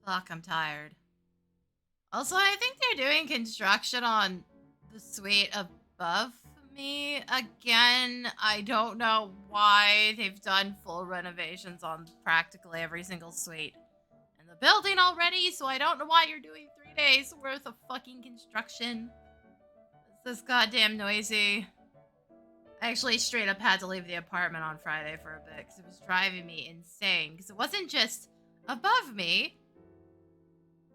Fuck, I'm tired. Also, I think they're doing construction on the suite above me again. I don't know why they've done full renovations on practically every single suite in the building already, so I don't know why you're doing 3 days worth of fucking construction. It's this goddamn noisy. I actually straight up had to leave the apartment on Friday for a bit because it was driving me insane. Because it wasn't just above me.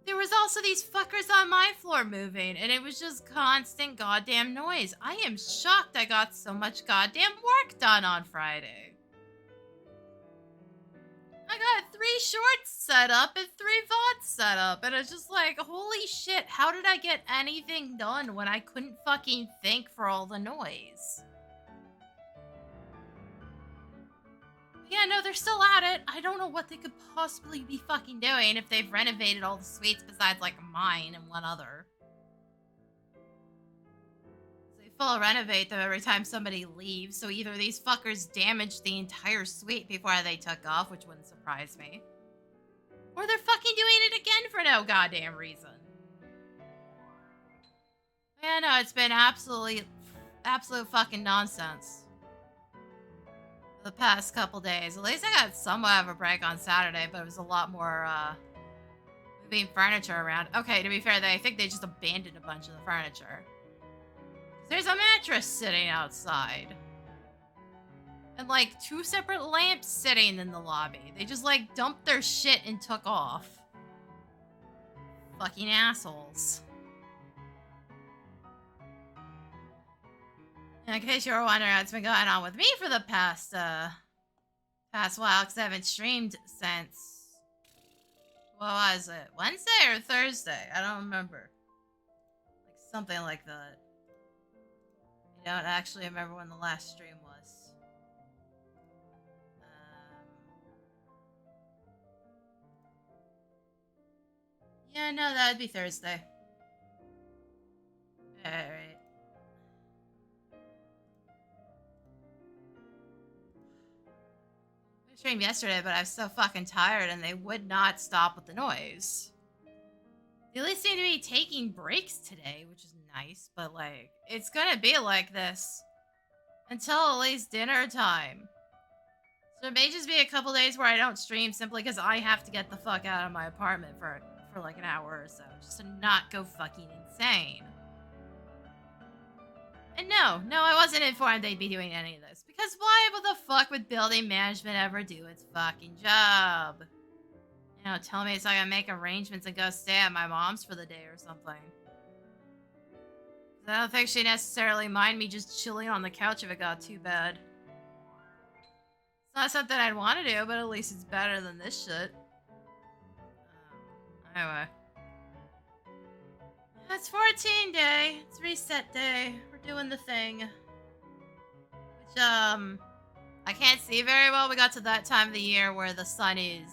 There was also these fuckers on my floor moving, and it was just constant goddamn noise. I am shocked I got so much goddamn work done on Friday. I got 3 shorts set up and 3 VODs set up, and it's just like, holy shit, how did I get anything done when I couldn't fucking think for all the noise? Yeah, no, they're still at it. I don't know what they could possibly be fucking doing if they've renovated all the suites besides, like, mine and one other. So they full renovate them every time somebody leaves, so either these fuckers damaged the entire suite before they took off, which wouldn't surprise me, or they're fucking doing it again for no goddamn reason. Yeah, no, it's been absolute fucking nonsense the past couple days. At least I got somewhat of a break on Saturday, but it was a lot more moving furniture around. Okay, to be fair, I think they just abandoned a bunch of the furniture. There's a mattress sitting outside. And like 2 separate lamps sitting in the lobby. They just like dumped their shit and took off. Fucking assholes. In case you were wondering what's been going on with me for the past while, because I haven't streamed since, what was it, Wednesday or Thursday? I don't remember. Like something like that. I don't actually remember when the last stream was. Yeah, no, that would be Thursday. Alright. I streamed yesterday, but I was so fucking tired and they would not stop with the noise. They at least seem to be taking breaks today, which is nice, but like, it's gonna be like this until at least dinner time. So it may just be a couple days where I don't stream simply because I have to get the fuck out of my apartment for like an hour or so, just to not go fucking insane. And no, I wasn't informed they'd be doing any of this. Because why the fuck would building management ever do its fucking job? You know, tell me it's like I make arrangements and go stay at my mom's for the day or something. I don't think she'd necessarily mind me just chilling on the couch if it got too bad. It's not something I'd want to do, but at least it's better than this shit. Anyway. It's 14 day. It's reset day. We're doing the thing. Which, I can't see very well. We got to that time of the year where the sun is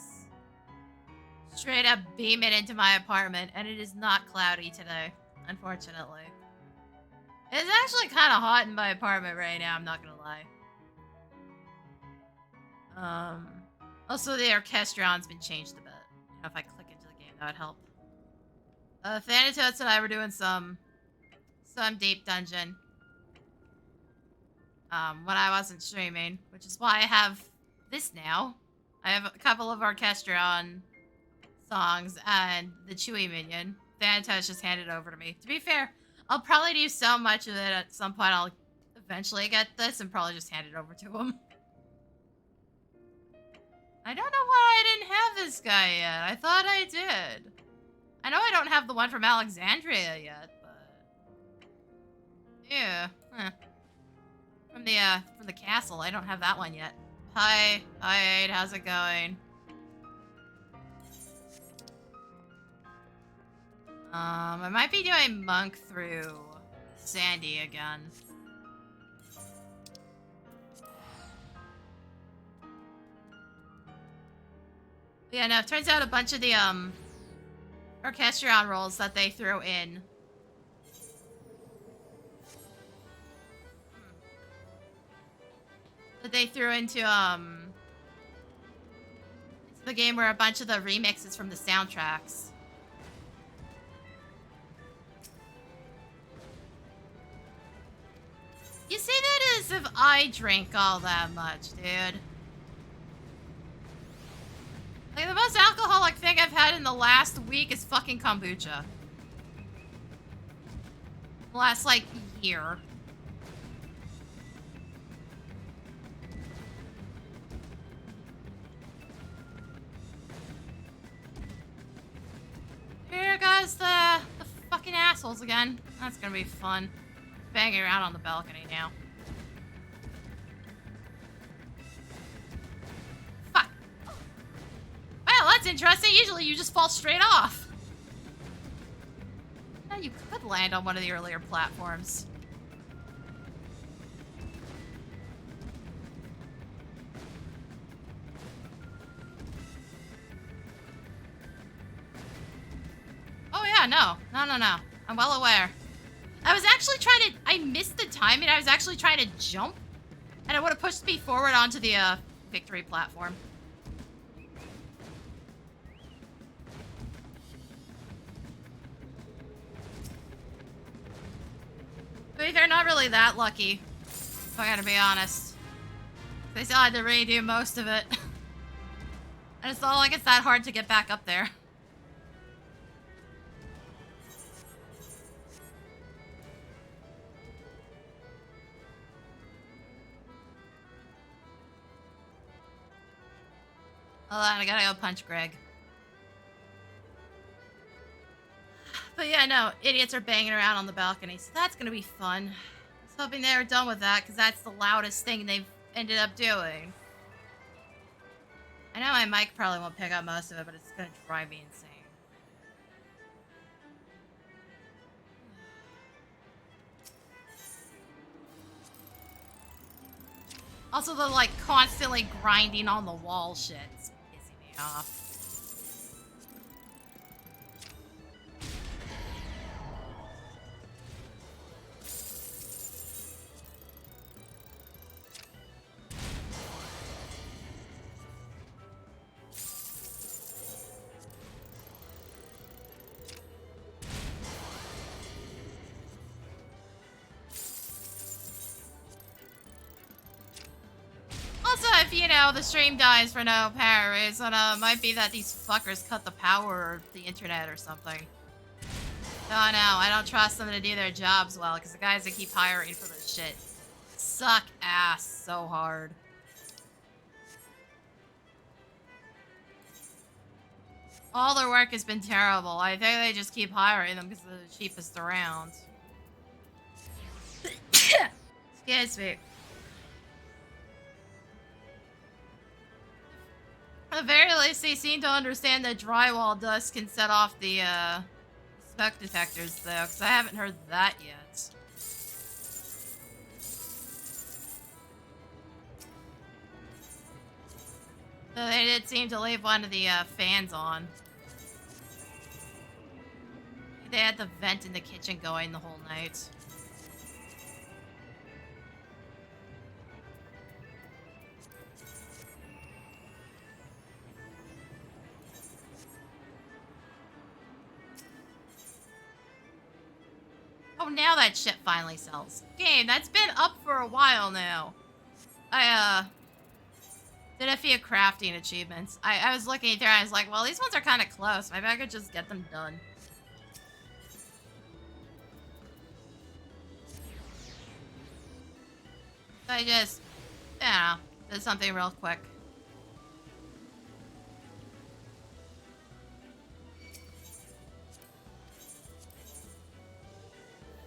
straight up beaming into my apartment, and it is not cloudy today, unfortunately. It's actually kind of hot in my apartment right now, I'm not gonna lie. Also the orchestron's been changed a bit. You know, if I click into the game, that would help. Thanatos and I were doing some deep dungeon. When I wasn't streaming, which is why I have this now. I have a couple of Orchestron songs and the Chewy minion. Thanatos just handed over to me. To be fair, I'll probably do so much of it at some point I'll eventually get this and probably just hand it over to him. I don't know why I didn't have this guy yet. I thought I did. I know I don't have the one from Alexandria yet, but yeah. From the castle, I don't have that one yet. Hi, how's it going? I might be doing Monk through Sandy again. Yeah, no, it turns out a bunch of the, Orchestron rolls that they threw in. That they threw into The game where a bunch of the remixes from the soundtracks. You say that as if I drink all that much, dude. Like, the most alcoholic thing I've had in the last week is fucking kombucha. The last, like, year. Here goes the fucking assholes again. That's gonna be fun. Banging around on the balcony now. Fuck. Well, that's interesting. Usually you just fall straight off. Now you could land on one of the earlier platforms. Oh yeah, no. No. I'm well aware. I was actually trying to... I missed the timing. I was actually trying to jump. And it would have pushed me forward onto the victory platform. But they're not really that lucky, if I gotta be honest. They still had to redo most of it. And it's not like it's that hard to get back up there. Hold on, I gotta go punch Greg. But yeah, no, idiots are banging around on the balcony, so that's gonna be fun. I was hoping they were done with that, because that's the loudest thing they've ended up doing. I know my mic probably won't pick up most of it, but it's gonna drive me insane. Also, the, like, constantly grinding on the wall shit's pissing me off. Also, if, you know, the stream dies for no apparent reason, it might be that these fuckers cut the power or the internet or something. Oh no, I don't trust them to do their jobs well, because the guys that keep hiring for this shit suck ass so hard. All their work has been terrible. I think they just keep hiring them because they're the cheapest around. Excuse me. At the very least, they seem to understand that drywall dust can set off the smoke detectors, though, because I haven't heard that yet. So they did seem to leave one of the fans on. They had the vent in the kitchen going the whole night. Oh, now that shit finally sells. Game, that's been up for a while now. I, did a few crafting achievements. I was looking at there and I was like, well, these ones are kind of close. Maybe I could just get them done. So I just, you know, did something real quick.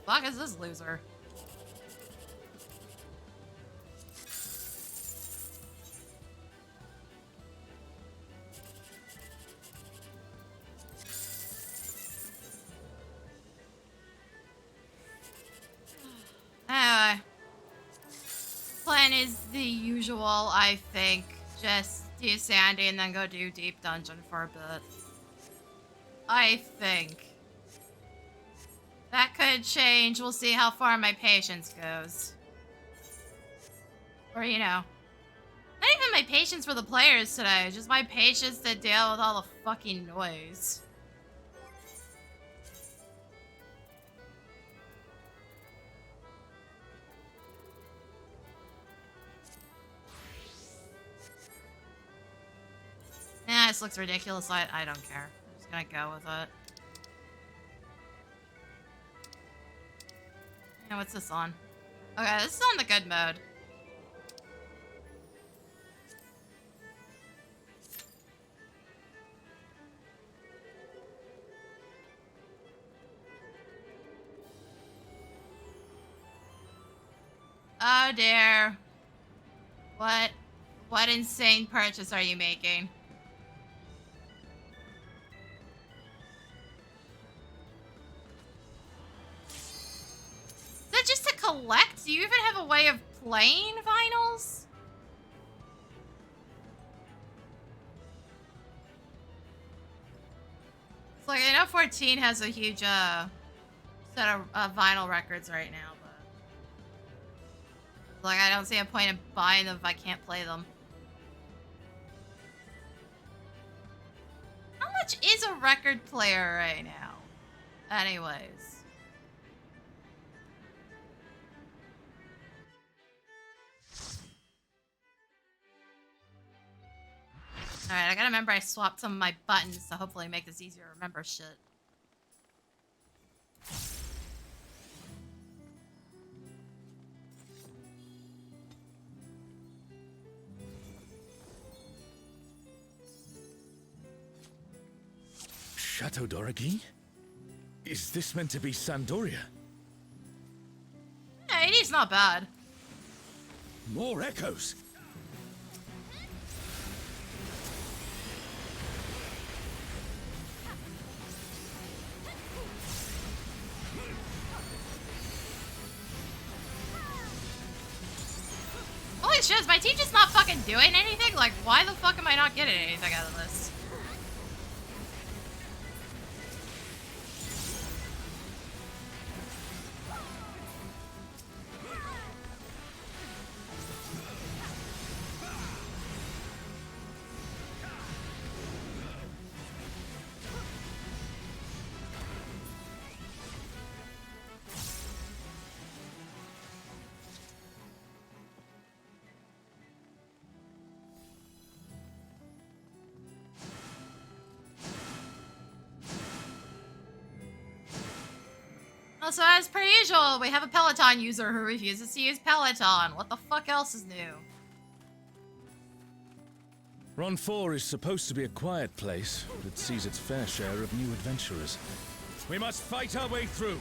Fuck is this loser? Anyway. Plan is the usual, I think. Just do Sandy and then go do Deep Dungeon for a bit. I think. That could change. We'll see how far my patience goes. Or, you know. Not even my patience for the players today, just my patience to deal with all the fucking noise. Nah, this looks ridiculous. I don't care. I'm just gonna go with it. Yeah, what's this on? Okay, this is on the good mode. Oh dear. What insane purchase are you making? Is that just to collect? Do you even have a way of playing vinyls? It's like, I know 14 has a huge set of vinyl records right now, but like, I don't see a point in buying them if I can't play them. How much is a record player right now? Anyways. Alright, I gotta remember I swapped some of my buttons to hopefully make this easier to remember shit. Chateau d'Origny? Is this meant to be Sandoria? Yeah, it is not bad. More echoes. Holy shit, is my team just not fucking doing anything? Like, why the fuck am I not getting anything out of this? Also, as per usual, we have a Peloton user who refuses to use Peloton. What the fuck else is new? Ron 4 is supposed to be a quiet place, but it sees its fair share of new adventurers. We must fight our way through.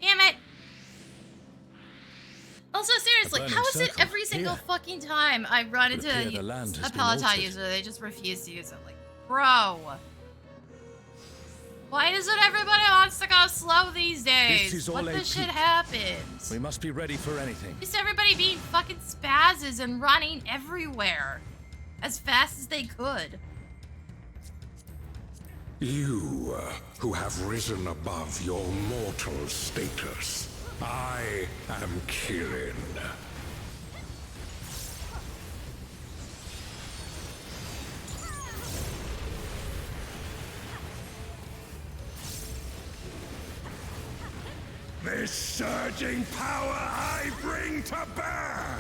Damn it! Also, seriously, burning how is it circle. every single Here. fucking time I run into appear the land has a been Peloton altered. user, they just refuse to use it? Like, bro. Why is it everybody wants to go slow these days? This is all What the a shit peak. happens? We must be ready for anything. Just everybody being fucking spazzes and running everywhere. As fast as they could. You, who have risen above your mortal status. I am Kirin. This surging power I bring to bear!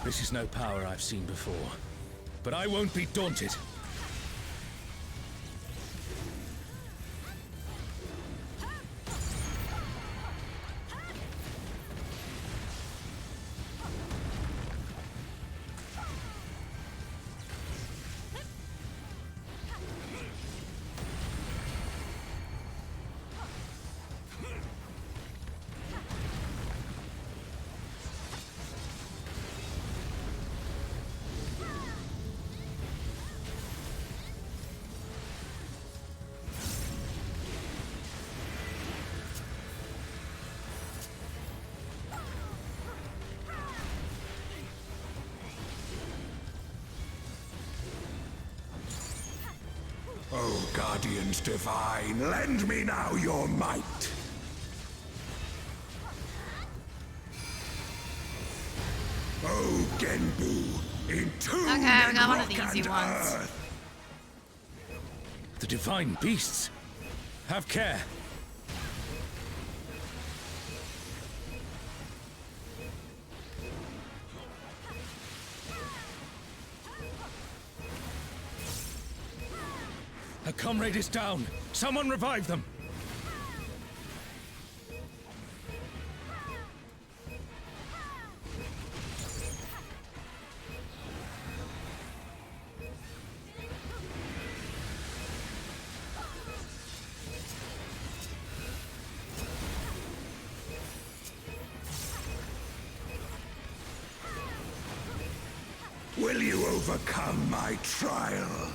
This is no power I've seen before, but I won't be daunted. Guardians divine, lend me now your might. Oh, Genbu, entomb Okay, we got one in of the rock easy and ones. earth. The divine beasts. Have care. A comrade is down. Someone revive them. Will you overcome my trial?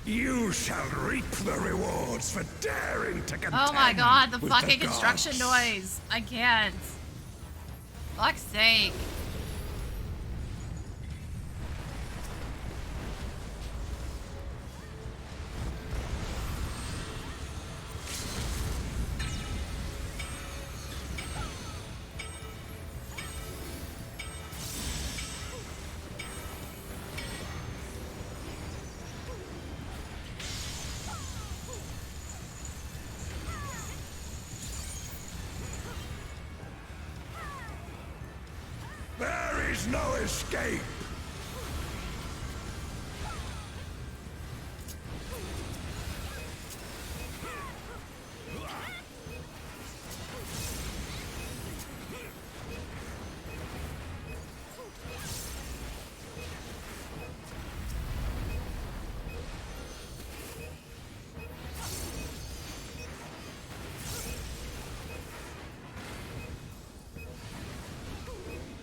You shall reap the rewards for daring to contend. Oh my god, the with fucking the construction gods. noise. I can't. Fuck's sake. There is no escape.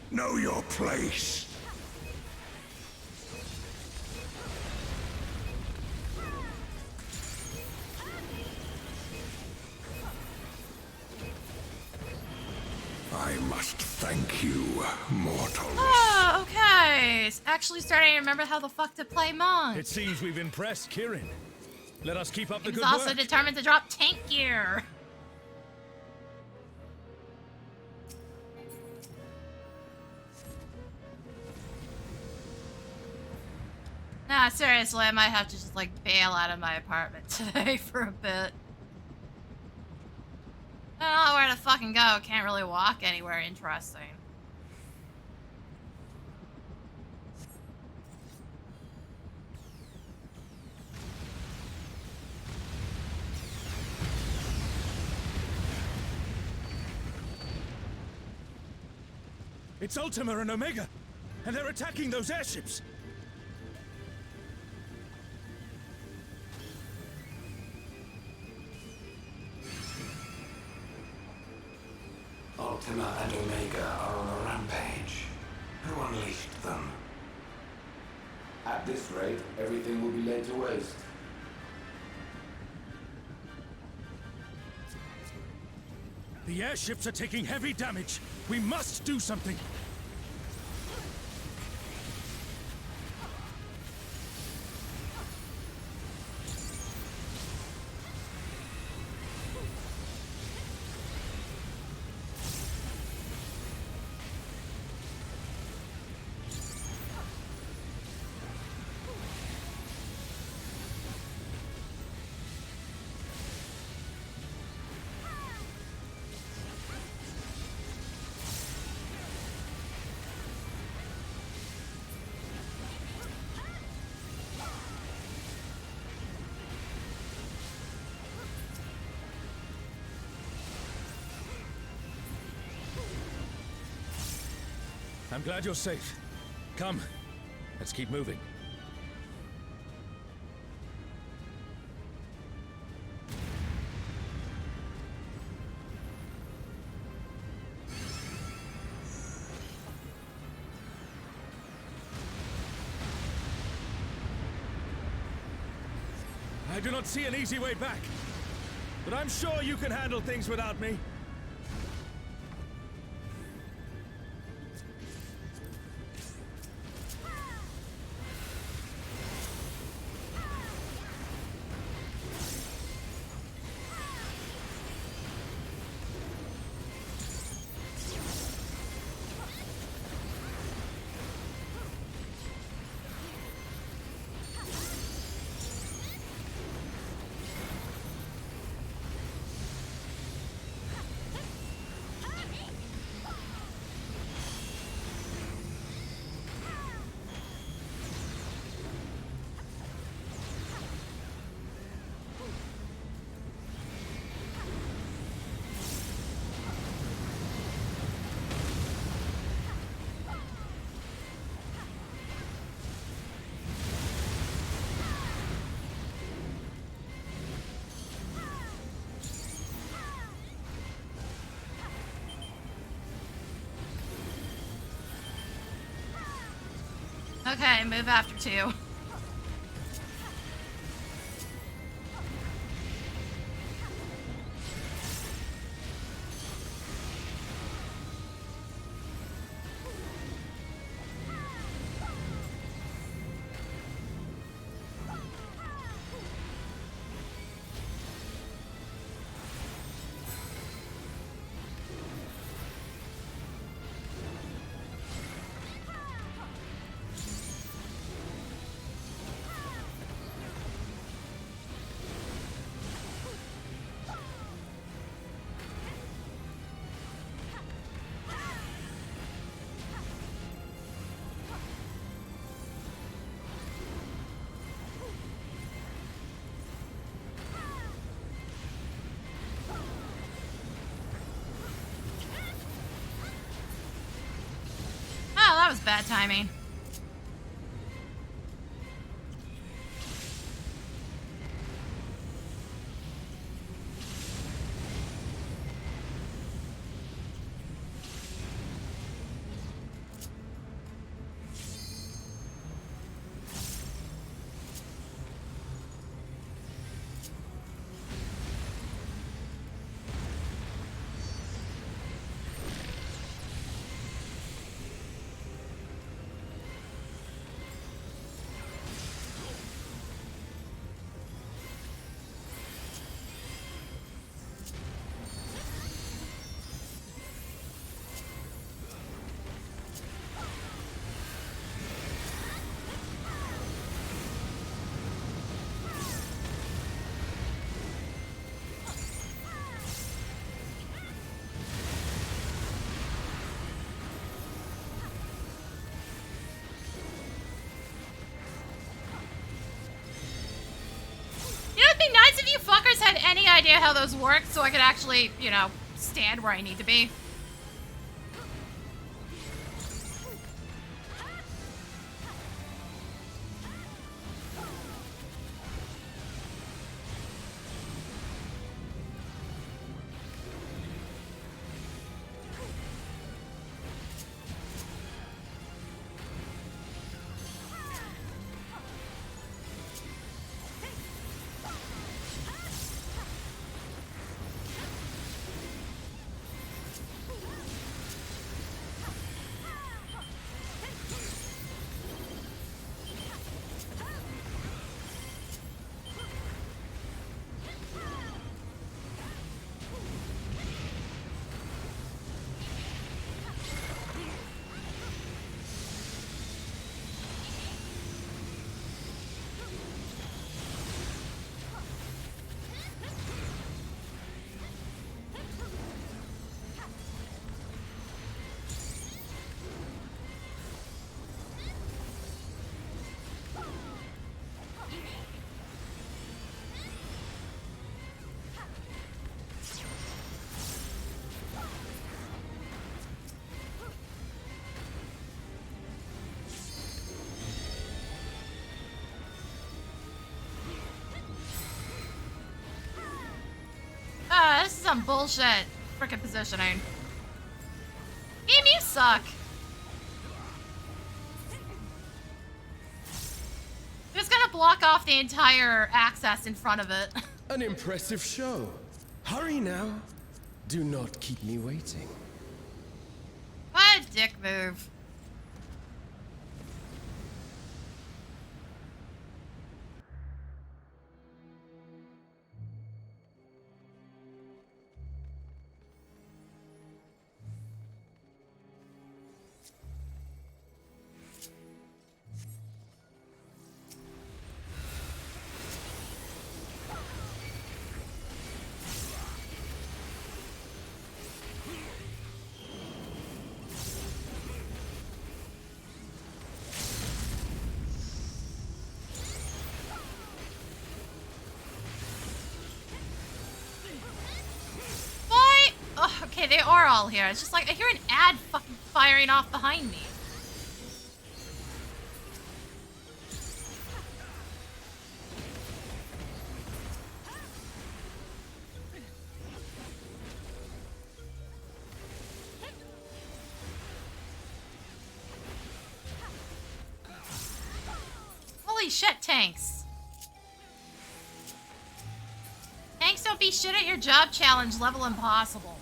Know your place. I must thank you, mortals. Oh, okay. It's actually starting to remember how the fuck to play Monk. It seems we've impressed Kirin. Let us keep up the He's good also work. determined to drop tank gear. Nah, seriously, I might have to just like bail out of my apartment today for a bit. I don't know where to fucking go. Can't really walk anywhere interesting. It's Ultima and Omega, and they're attacking those airships. Ultima and Omega are on a rampage. Who unleashed them? At this rate, everything will be laid to waste. The airships are taking heavy damage. We must do something. I'm glad you're safe. Come, let's keep moving. I do not see an easy way back, but I'm sure you can handle things without me. Okay, move after 2. That was bad timing. It'd be nice if you fuckers had any idea how those work so I could actually, you know, stand where I need to be. some bullshit frickin' positioning. Team, you suck. Just gonna block off the entire access in front of it. An impressive show. Hurry now. Do not keep me waiting. What a dick move. Okay, they are all here. It's just like I hear an ad fucking firing off behind me. Holy shit, tanks. Tanks don't be shit at your job challenge level impossible.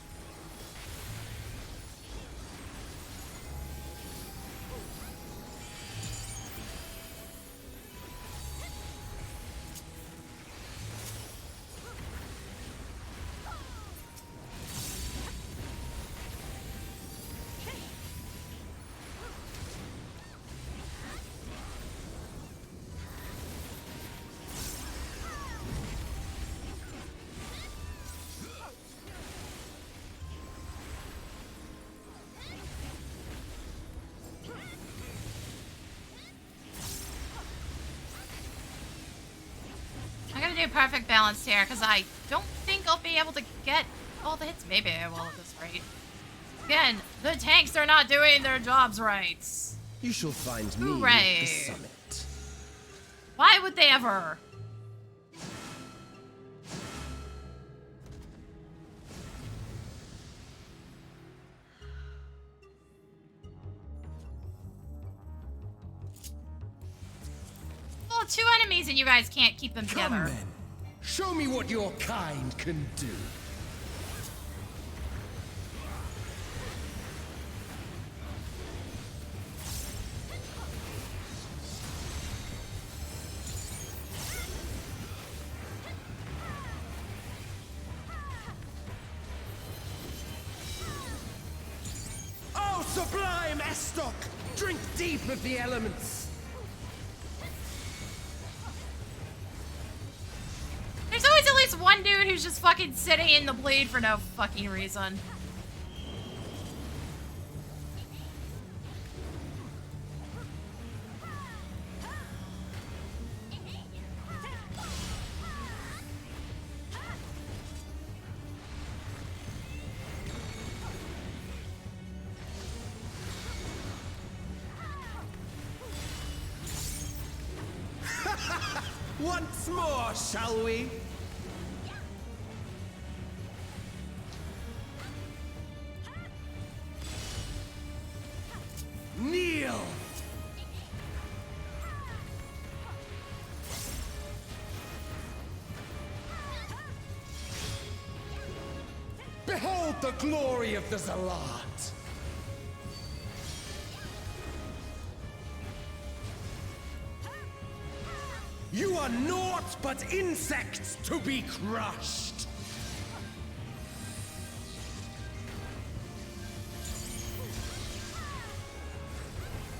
Do perfect balance here because I don't think I'll be able to get all the hits. Maybe I will at this rate. Again, the tanks are not doing their jobs right. You shall find me Hooray. at the summit. Why would they ever? Well, 2 enemies and you guys can't keep them together. Come then. Show me what your kind can do. Oh, sublime Estoc! Drink deep of the elements. There's always at least one dude who's just fucking sitting in the bleed for no fucking reason. Once more, shall we? Kneel! Behold the glory of the Zalat! You are naught but insects to be crushed!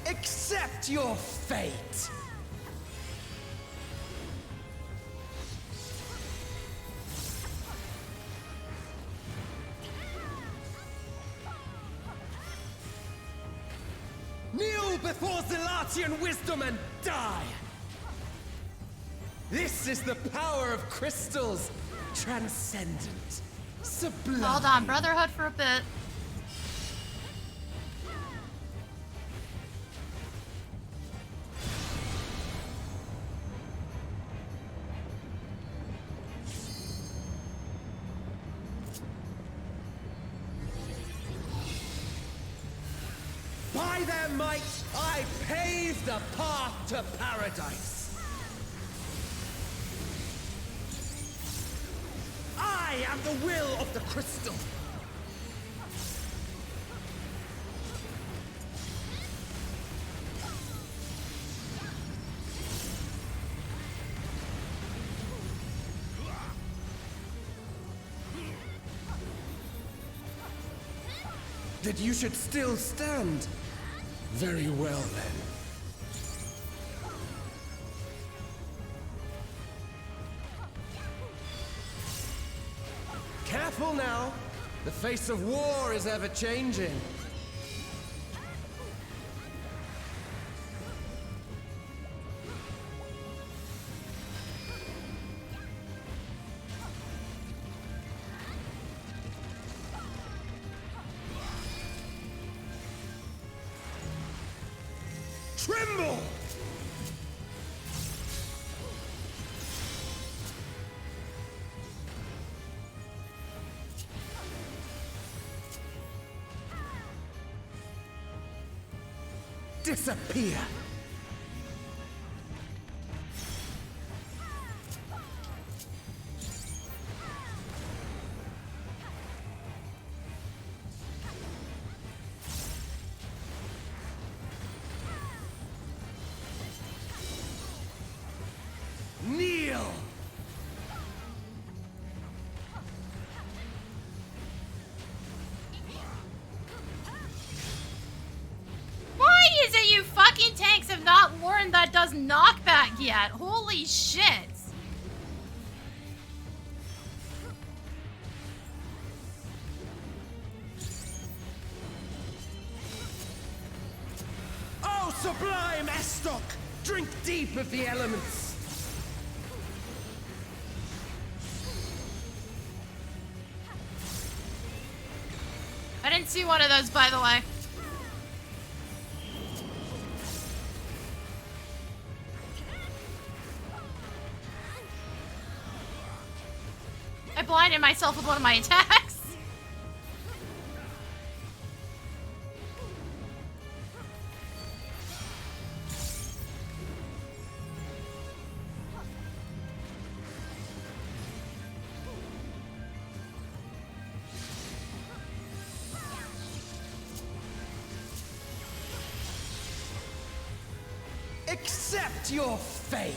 Accept your fate! Kneel before Zalatian wisdom and die! This is the power of crystals, transcendent, sublime. Hold on, Brotherhood for a bit. their might, I pave the path to paradise. I am the will of the crystal. That you should still stand. Very well, then. Careful now. The face of war is ever changing. Tremble! Disappear. Kneel. Why is it you fucking tanks have not learned that does knockback yet? Holy shit. Oh, sublime Estoc! Drink deep of the elements. I didn't see one of those, by the way. I blinded myself with one of my attacks. Accept your fate.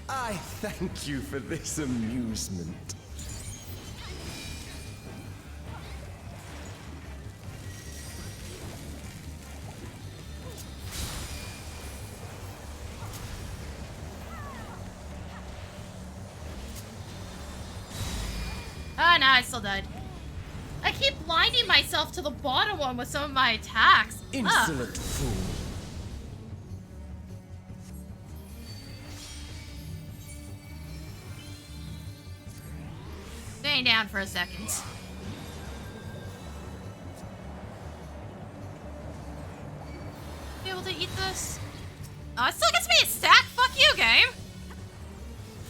I thank you for this amusement. Oh, no, I still died. I keep blinding myself to the bottom one with some of my attacks. Insolent fool. Staying down for a second. Be able to eat this? Oh, it still gets me a stack? Fuck you, game.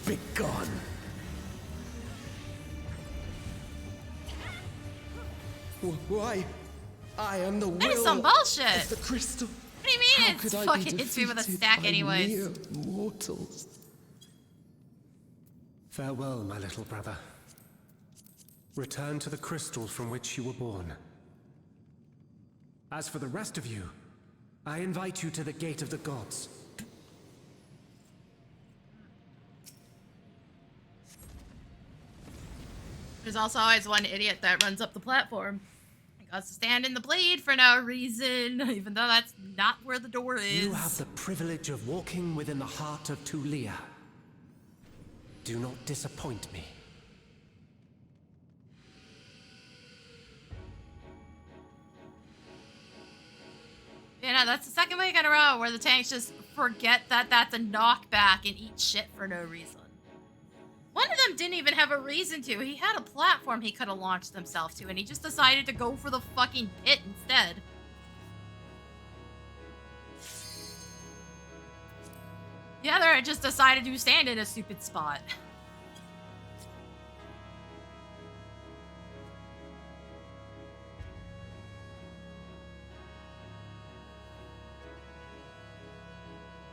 Begone. Why? I am the will That is some bullshit. of the crystal. What do you mean How it could I fucking be hits me with a defeated stack by anyways? mere mortals? Farewell, my little brother. Return to the crystal from which you were born. As for the rest of you, I invite you to the Gate of the Gods. There's also always one idiot that runs up the platform. He goes to stand in the bleed for no reason, even though that's not where the door is. You have the privilege of walking within the heart of Tulia. Do not disappoint me. You know, that's the second week in a row where the tanks just forget that that's a knockback and eat shit for no reason. One of them didn't even have a reason to. He had a platform he could have launched himself to, and he just decided to go for the fucking pit instead. The other just decided to stand in a stupid spot.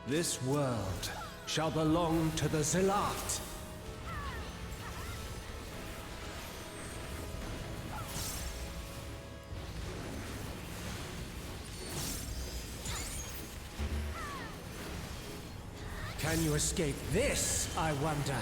This world shall belong to the Zealot. Can you escape this, I wonder?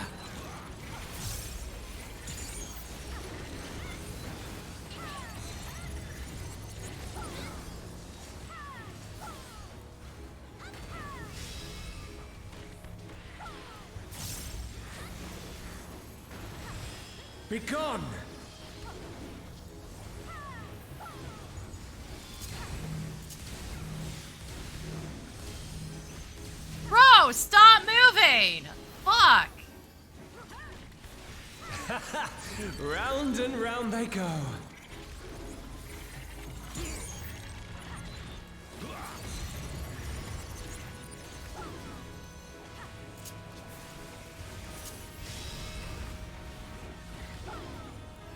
Be gone! Bro, stop moving! Fuck! Round and round they go.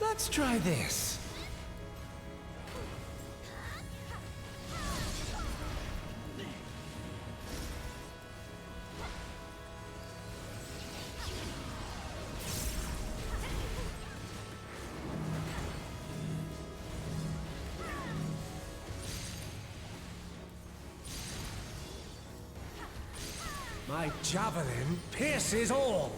Let's try this. My javelin pierces all.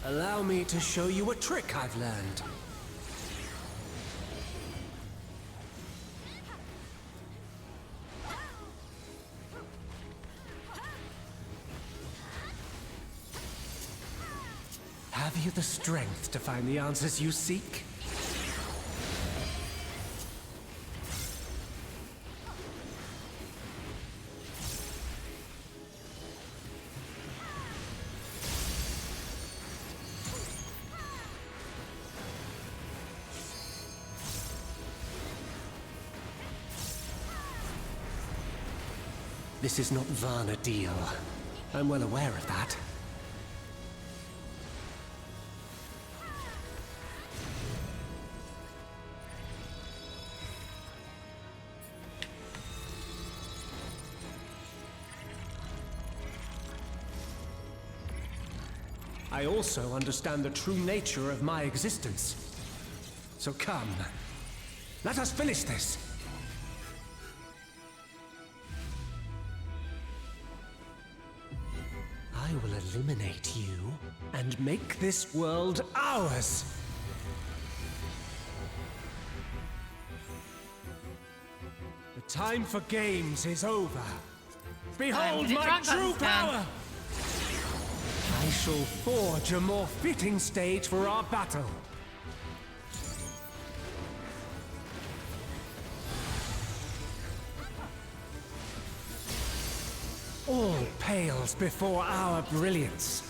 Allow me to show you a trick I've learned. Have you the strength to find the answers you seek? This is not Varna deal. I'm well aware of that. I also understand the true nature of my existence. So come, let us finish this. I will eliminate you and make this world ours. The time for games is over. Behold my true power! I shall forge a more fitting stage for our battle. All pales before our brilliance.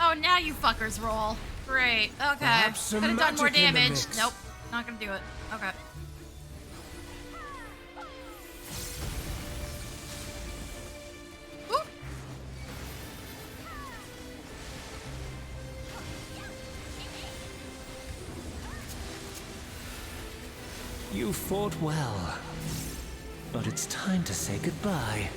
Oh, now you fuckers roll. Great. Okay. Perhaps Could some have done more magic in the damage. mix. Nope. Not gonna do it. Okay. Woo. You fought well, but it's time to say goodbye.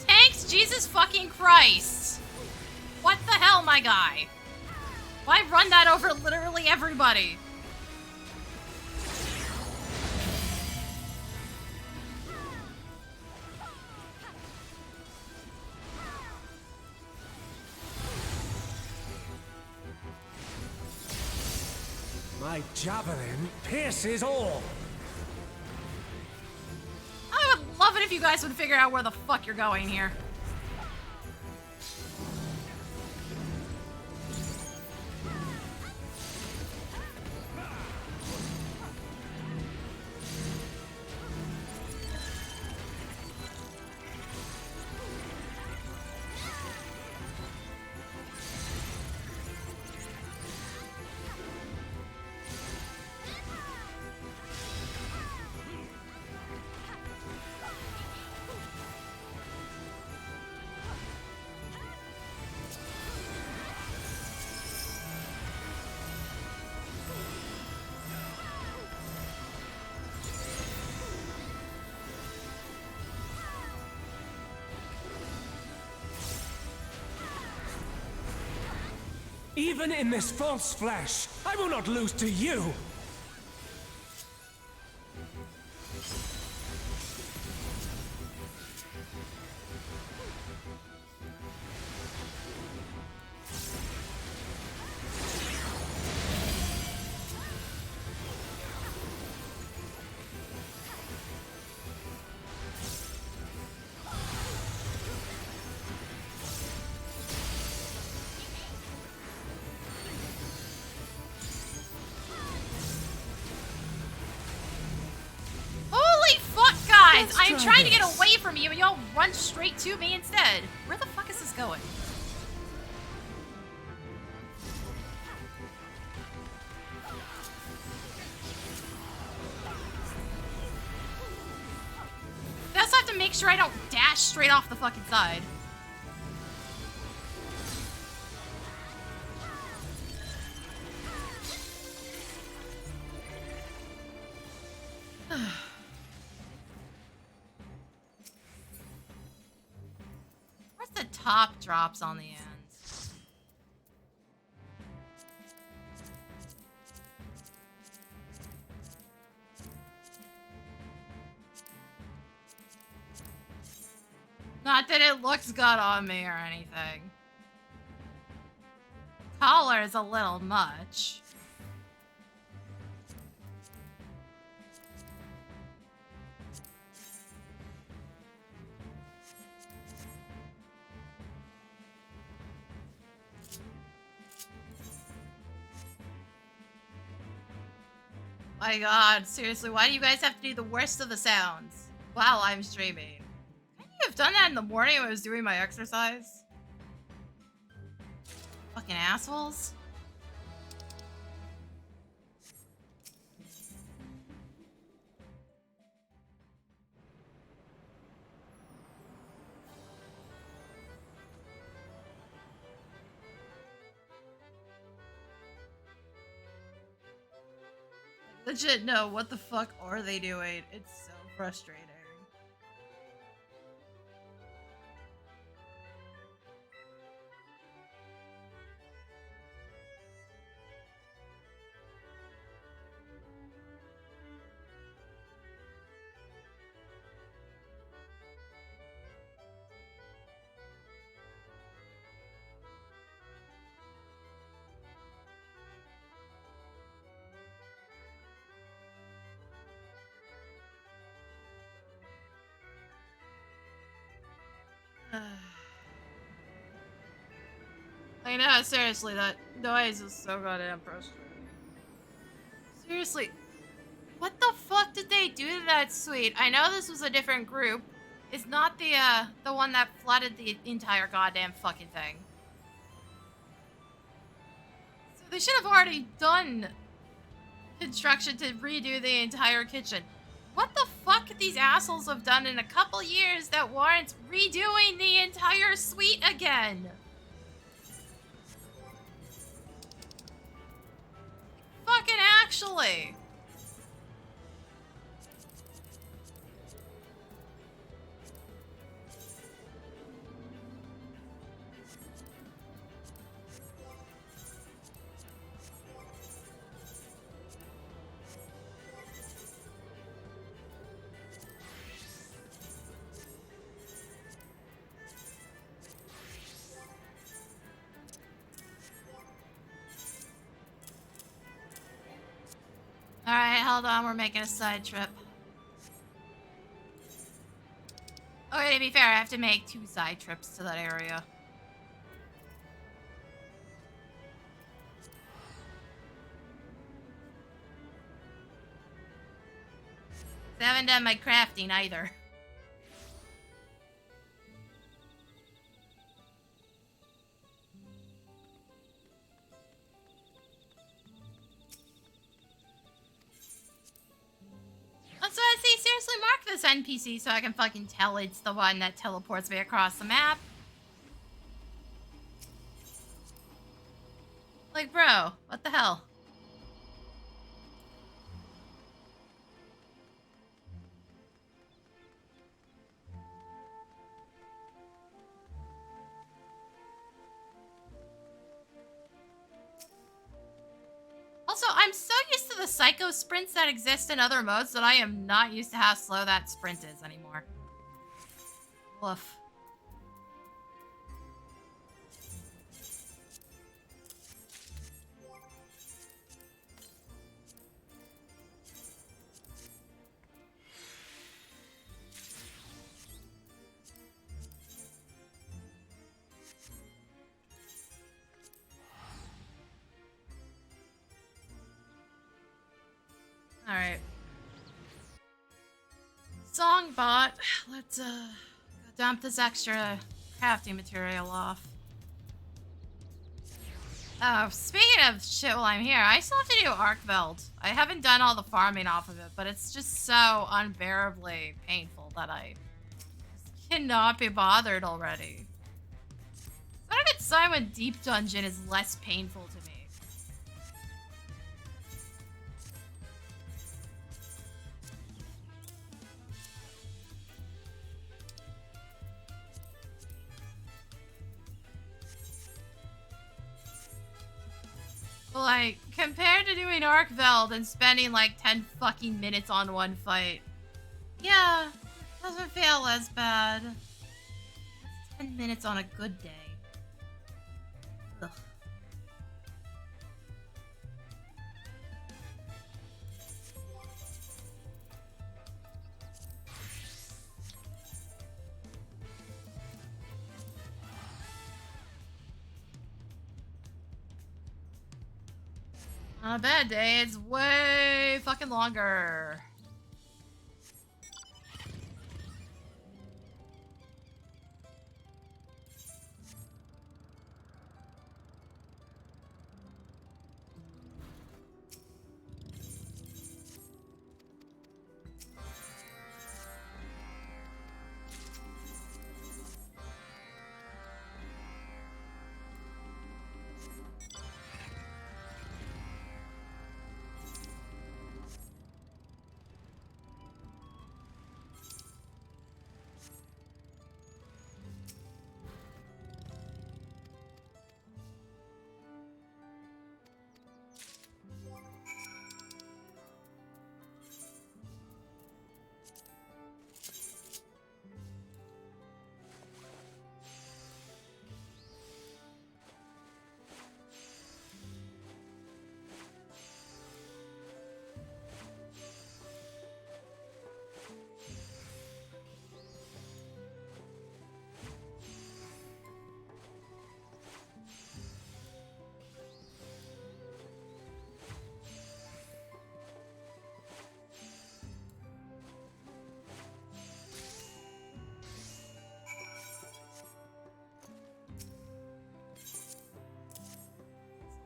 Tanks, Jesus fucking Christ. What the hell, my guy? Why run that over literally everybody? My javelin pierces all. I would love it if you guys would figure out where the fuck you're going here. Even in this false flesh, I will not lose to you! I'm trying to get away from you and y'all run straight to me instead. Where the fuck is this going? I also have to make sure I don't dash straight off the fucking side. Top drops on the ends. Not that it looks good on me or anything. Collar is a little much. My god, seriously, why do you guys have to do the worst of the sounds while I'm streaming? Couldn't you have done that in the morning when I was doing my exercise? Fucking assholes. Legit, no, what the fuck are they doing? It's so frustrating. I know, seriously, that noise is so goddamn frustrating. Seriously, what the fuck did they do to that suite? I know this was a different group. It's not the one that flooded the entire goddamn fucking thing. So they should have already done construction to redo the entire kitchen. What the fuck could these assholes have done in a couple years that warrants redoing the entire suite again? Fucking actually. hold on, we're making a side trip. Okay, to be fair, I have to make 2 side trips to that area. I haven't done my crafting either. Also, I see, seriously mark this NPC so I can fucking tell it's the one that teleports me across the map. Like, bro, what the hell? Also, I'm so used to the psycho sprints that exist in other modes that I am not used to how slow that sprint is anymore. Woof. Alright. Songbot. Let's go dump this extra crafting material off. Oh, speaking of shit while I'm here, I still have to do Arkveld. I haven't done all the farming off of it, but it's just so unbearably painful that I just cannot be bothered already. It's not a good sign when Deep Dungeon is less painful to me. Like, compared to doing Arkveld and spending like 10 fucking minutes on one fight. Yeah, doesn't feel as bad. That's 10 minutes on a good day. Ugh. On a bad day, it's way fucking longer.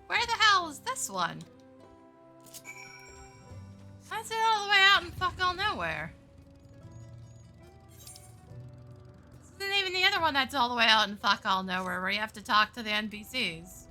Where the hell is this one? Why is it all the way out in fuck all nowhere? This isn't even the other one that's all the way out in fuck all nowhere where you have to talk to the NPCs.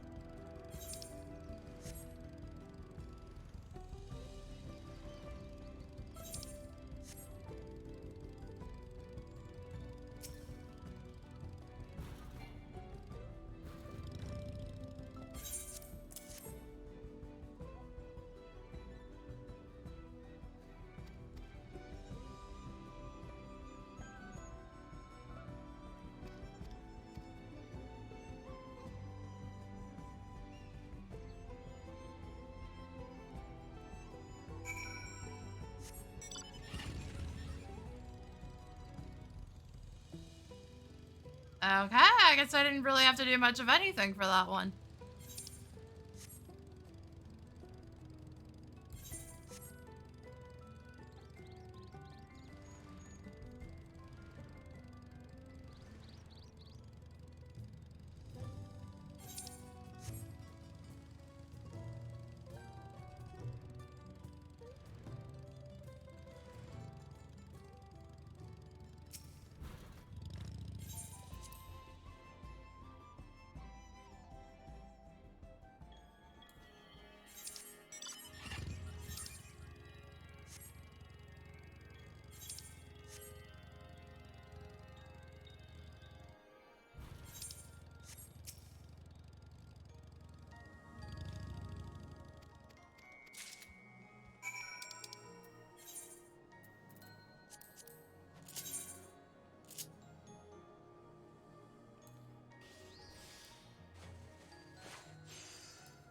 Okay, I guess I didn't really have to do much of anything for that one.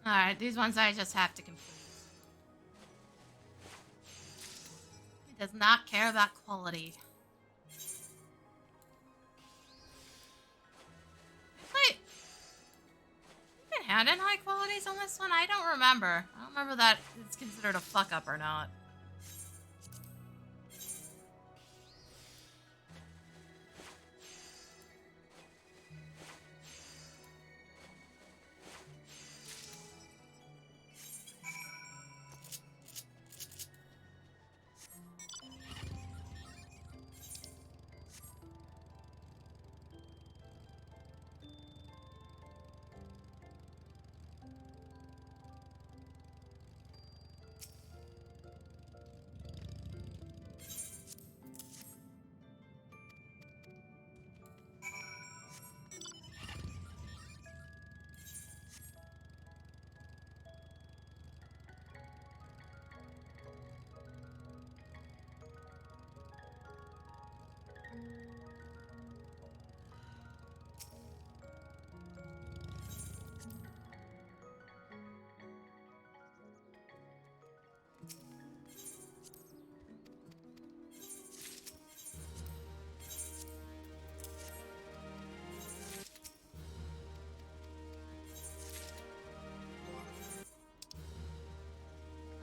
Alright, these ones I just have to complete. It does not care about quality. Wait. You can hand in high qualities on this one? I don't remember. I don't remember that it's considered a fuck up or not.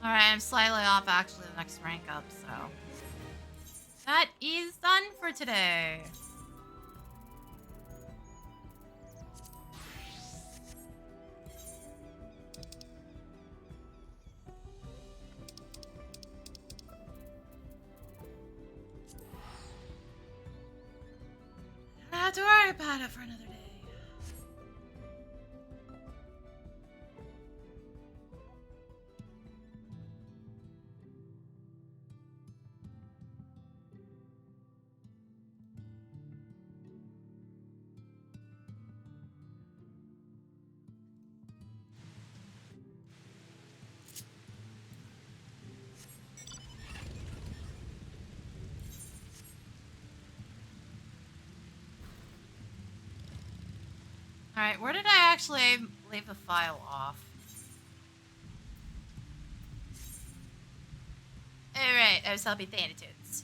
Alright, I'm slightly off actually the next rank up, so. That is done for today. Don't have to worry about it for another day. Alright, where did I actually leave the file off? Alright, I was helping Thanatudes.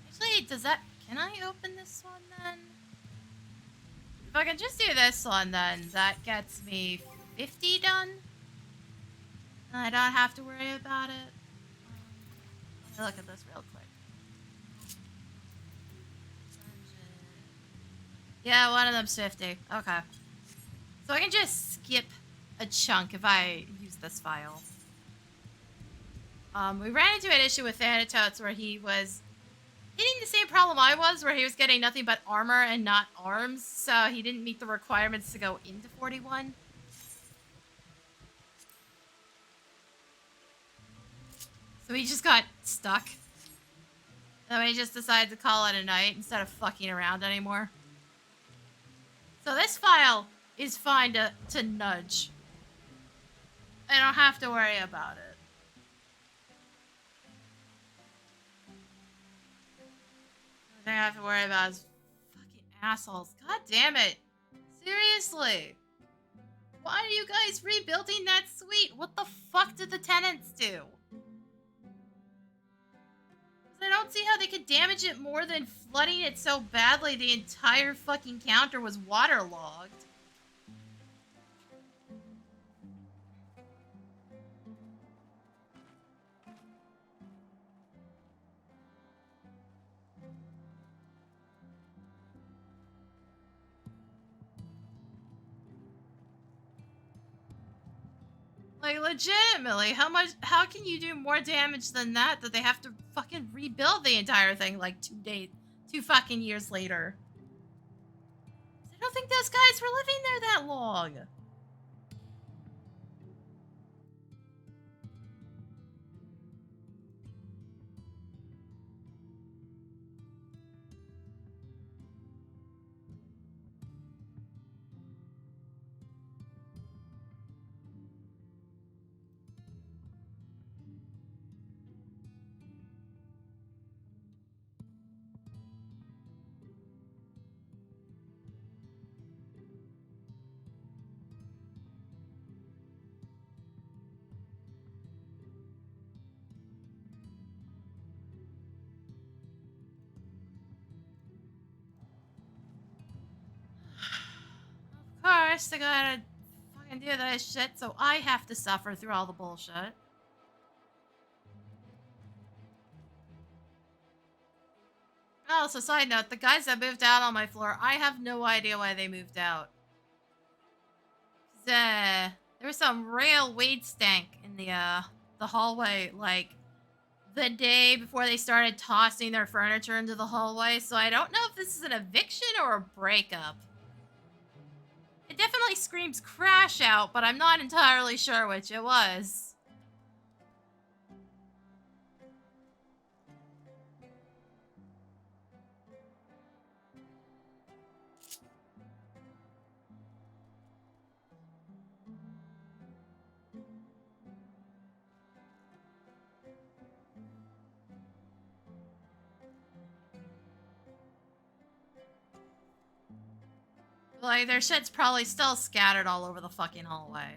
Actually, does that... Can I open this one then? If I can just do this one then, that gets me 50 done. And I don't have to worry about it. Let me look at this real quick. Yeah, one of them's 50. Okay. So I can just skip a chunk if I use this file. We ran into an issue with Thanatotes where he was hitting the same problem I was, where he was getting nothing but armor and not arms, so he didn't meet the requirements to go into 41. So he just got stuck. So he just decided to call it a night instead of fucking around anymore. So this file is fine to nudge. I don't have to worry about it. The thing I have to worry about is fucking assholes. God damn it. Seriously. Why are you guys rebuilding that suite? What the fuck did the tenants do? I don't don't see how they could damage it more than flooding it so badly the entire fucking counter was waterlogged. Like, legitimately, how can you do more damage than that they have to fucking rebuild the entire thing like 2 fucking years later? I don't think those guys were living there that long. Of course, they gotta fucking do that shit, so I have to suffer through all the bullshit. Also, side note, the guys that moved out on my floor, I have no idea why they moved out. There was some real weed stank in the hallway, like, the day before they started tossing their furniture into the hallway, so I don't know if this is an eviction or a breakup. It definitely screams crash out, but I'm not entirely sure which it was. Like, their shit's probably still scattered all over the fucking hallway.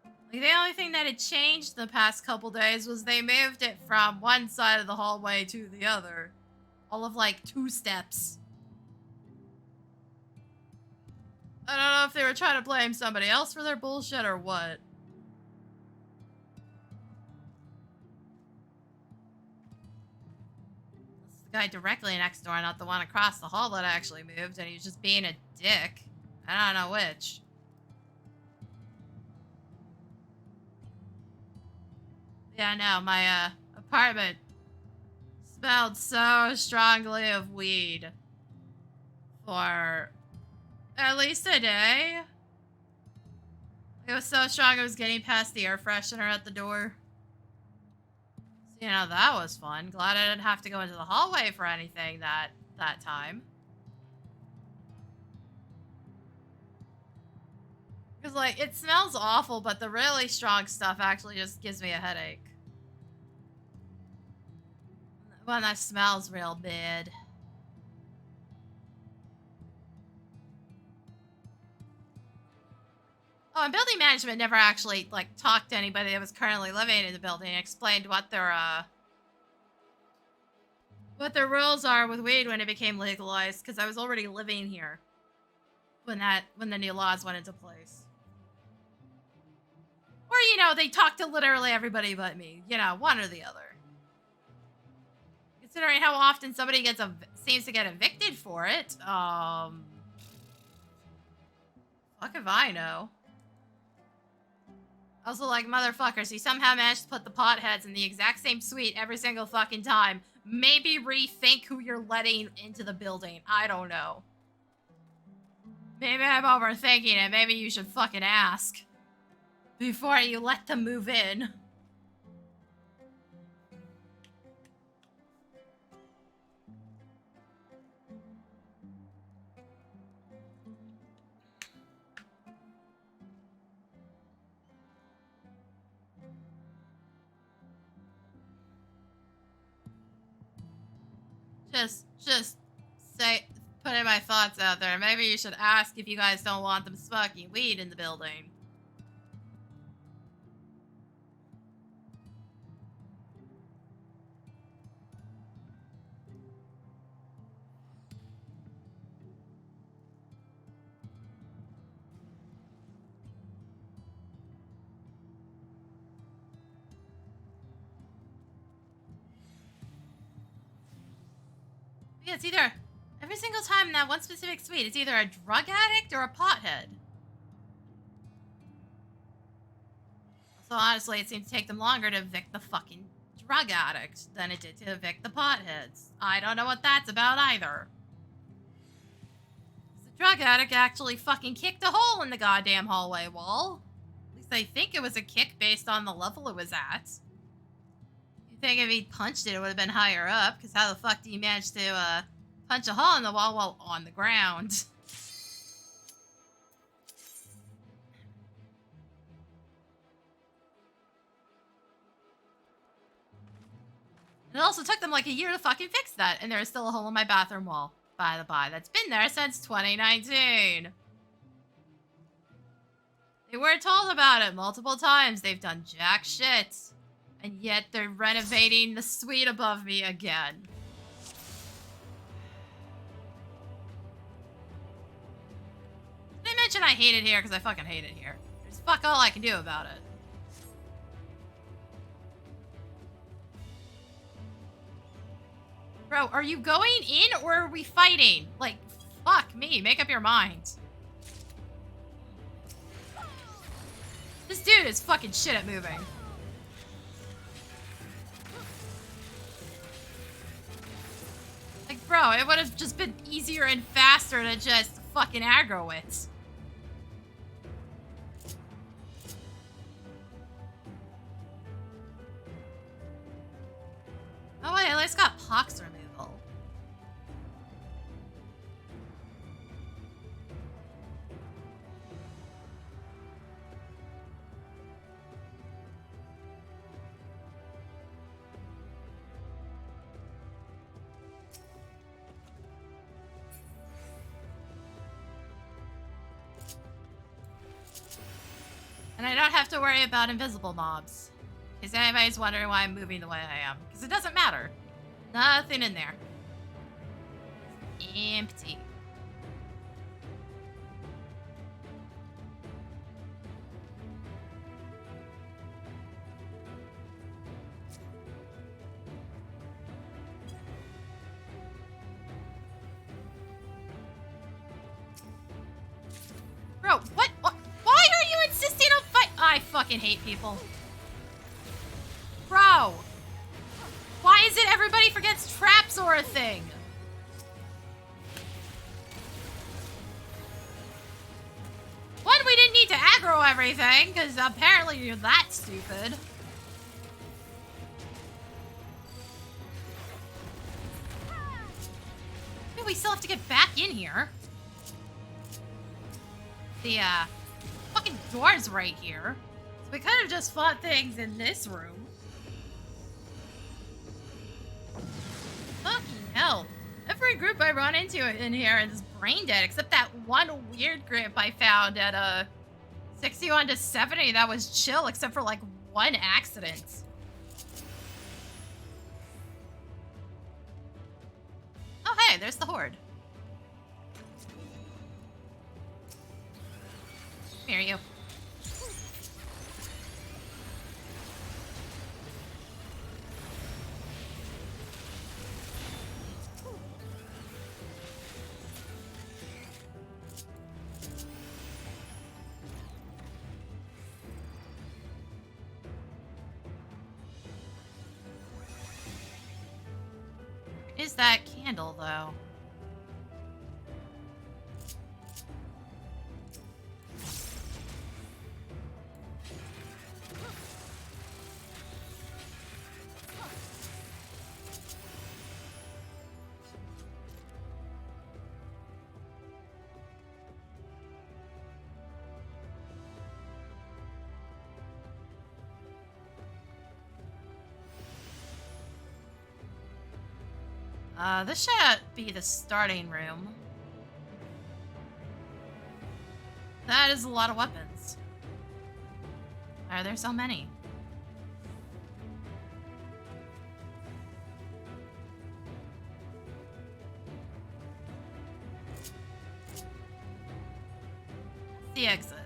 Like, the only thing that had changed the past couple days was they moved it from one side of the hallway to the other. All of, like, 2 steps. I don't know if they were trying to blame somebody else for their bullshit or what. The guy directly next door, not the one across the hall that actually moved, and he was just being a dick. I don't know which. Yeah, no, my apartment smelled so strongly of weed for at least a day. It was so strong it was getting past the air freshener at the door. You know, that was fun. Glad I didn't have to go into the hallway for anything that time. Because, like, it smells awful, but the really strong stuff actually just gives me a headache. When that smells real bad. Oh, and building management never actually, like, talked to anybody that was currently living in the building and explained what their rules are with weed when it became legalized, because I was already living here when the new laws went into place. Or, you know, they talked to literally everybody but me. You know, one or the other. Considering how often somebody seems to get evicted for it, fuck if I know. Also, like, motherfuckers, you somehow managed to put the potheads in the exact same suite every single fucking time. Maybe rethink who you're letting into the building. I don't know. Maybe I'm overthinking it. Maybe you should fucking ask before you let them move in. Just putting my thoughts out there. Maybe you should ask if you guys don't want them smoking weed in the building. Yeah, it's either every single time in that one specific suite, it's either a drug addict or a pothead. So honestly, it seemed to take them longer to evict the fucking drug addict than it did to evict the potheads. I don't know what that's about either. The drug addict actually fucking kicked a hole in the goddamn hallway wall. At least I think it was a kick based on the level it was at. You'd think if he punched it, it would have been higher up, because how the fuck do you manage to punch a hole in the wall while on the ground? It also took them like a year to fucking fix that, and there is still a hole in my bathroom wall, by the by. That's been there since 2019. They were told about it multiple times. They've done jack shit. And yet they're renovating the suite above me again. Did I mention I hate it here? Because I fucking hate it here. There's fuck all I can do about it. Bro, are you going in or are we fighting? Like, fuck me. Make up your mind. This dude is fucking shit at moving. Like, bro, it would have just been easier and faster to just fucking aggro it. Oh wait, at least got pox removal. And I don't have to worry about invisible mobs. Is anybody's wondering why I'm moving the way I am? Because it doesn't matter. Nothing in there. Empty. Bro, what? Why are you insisting on fight? I fucking hate people. Bro! Why is it everybody forgets traps or a thing? One, we didn't need to aggro everything, because apparently you're that stupid. Dude, we still have to get back in here. The, fucking door's right here. So we could have just fought things in this room. Fucking hell. Every group I run into in here is brain dead, except that one weird group I found at, 61 to 70 that was chill, except for, like, one accident. Oh, hey, there's the horde. Come here, you. Is that candle, though? This should be the starting room. That is a lot of weapons. Why are there so many? The exit.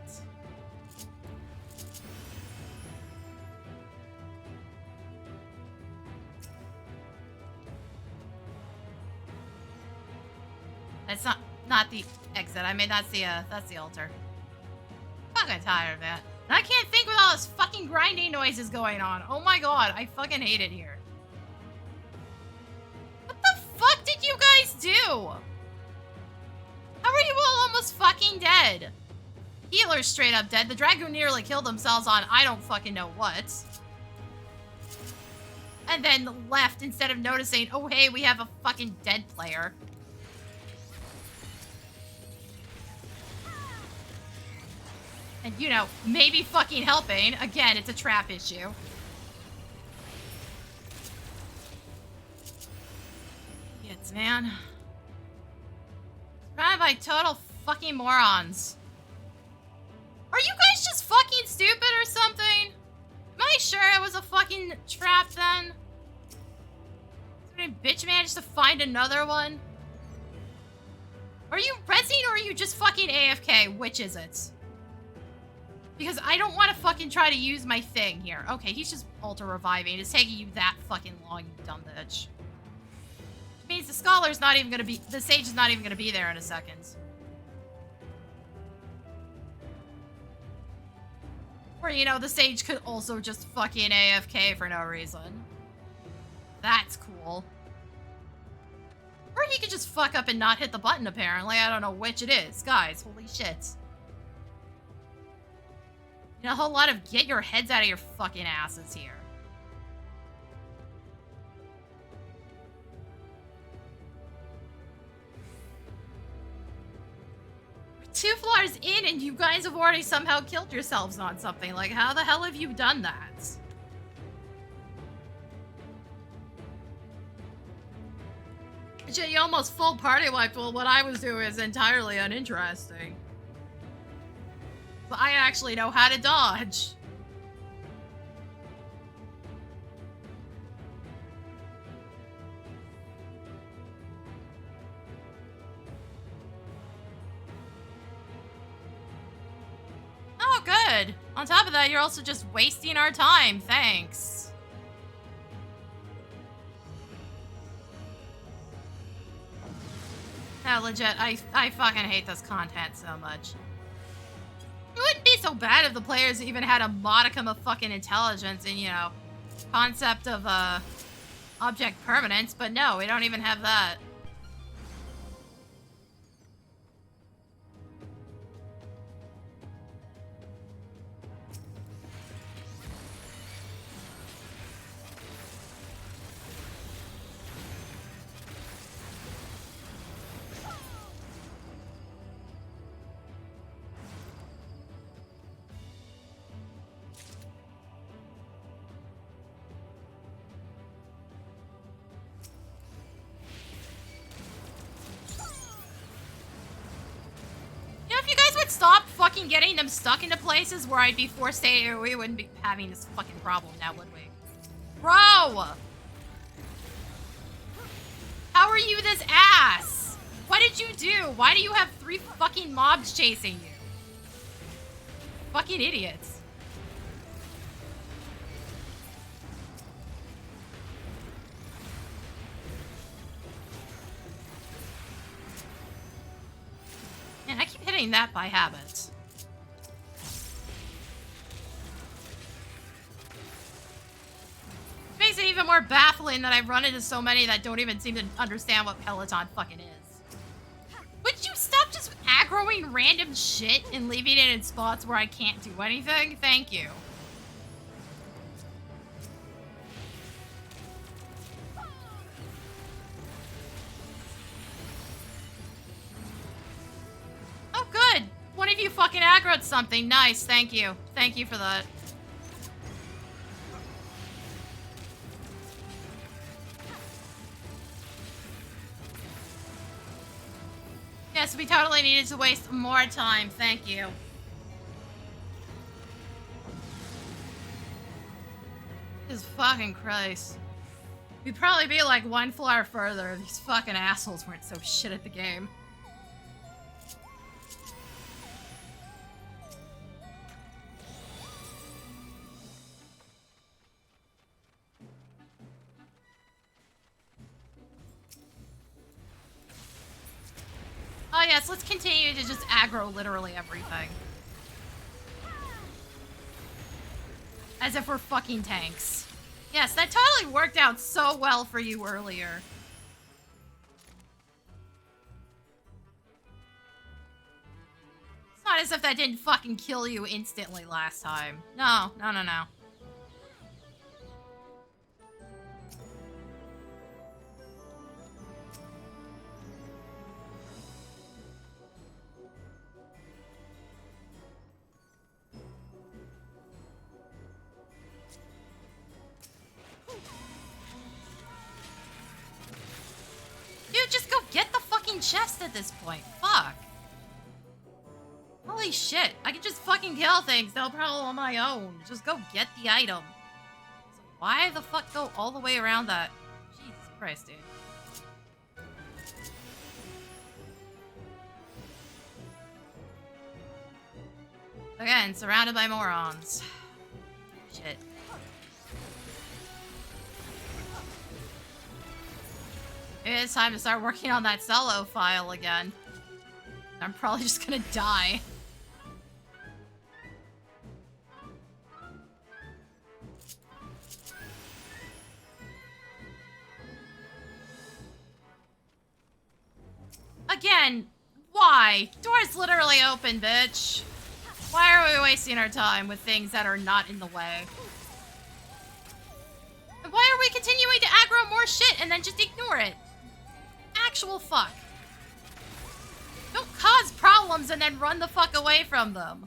That's not the exit. I mean, that's the altar. Fucking tired of that. And I can't think with all this fucking grinding noises going on. Oh my god, I fucking hate it here. What the fuck did you guys do? How are you all almost fucking dead? Healer's straight up dead. The Dragoon nearly killed themselves on I don't fucking know what. And then left instead of noticing, oh hey, we have a fucking dead player. And, you know, maybe fucking helping. Again, it's a trap issue. Idiots, man. Surrounded by total fucking morons. Are you guys just fucking stupid or something? Am I sure it was a fucking trap then? Somebody bitch managed to find another one? Are you rezzing or are you just fucking AFK? Which is it? Because I don't want to fucking try to use my thing here. Okay, he's just alter reviving. It's taking you that fucking long, you dumb bitch. Which means the scholar's not even gonna be, the sage is not even gonna be there in a second. Or, you know, the sage could also just fucking AFK for no reason. That's cool. Or he could just fuck up and not hit the button, apparently. I don't know which it is. Guys, holy shit. You know, a whole lot of get your heads out of your fucking asses here. We're 2 floors in and you guys have already somehow killed yourselves on something. Like, how the hell have you done that? Shit, you almost full party wiped. Well, what I was doing is entirely uninteresting. But I actually know how to dodge. Oh, good. On top of that, you're also just wasting our time. Thanks. No, legit, I fucking hate this content so much. It wouldn't be so bad if the players even had a modicum of fucking intelligence and, you know, concept of, object permanence, but no, we don't even have that. Stop fucking getting them stuck into places where I'd be forced to AoE, we wouldn't be having this fucking problem now, would we? Bro! How are you this ass? What did you do? Why do you have 3 fucking mobs chasing you? Fucking idiots. Man, I keep hitting that by habit. It makes it even more baffling that I've run into so many that don't even seem to understand what Peloton fucking is. Would you stop just aggroing random shit and leaving it in spots where I can't do anything? Thank you. Oh, good. One of you fucking aggroed something. Nice. Thank you. Thank you for that. Yes, we totally needed to waste more time. Thank you. Jesus fucking Christ. We'd probably be like 1 floor further if these fucking assholes weren't so shit at the game. yes, let's continue to just aggro literally everything. As if we're fucking tanks. Yes, that totally worked out so well for you earlier. It's not as if that didn't fucking kill you instantly last time. No, no, no, no. Dude, just go get the fucking chest at this point. Fuck. Holy shit. I can just fucking kill things, no problem on my own. Just go get the item. So why the fuck go all the way around that? Jesus Christ, dude. Again, surrounded by morons. Shit. Maybe it's time to start working on that solo file again. I'm probably just gonna die. Again, why? Door's literally open, bitch. Why are we wasting our time with things that are not in the way? And why are we continuing to aggro more shit and then just ignore it? Actual fuck. Don't cause problems and then run the fuck away from them.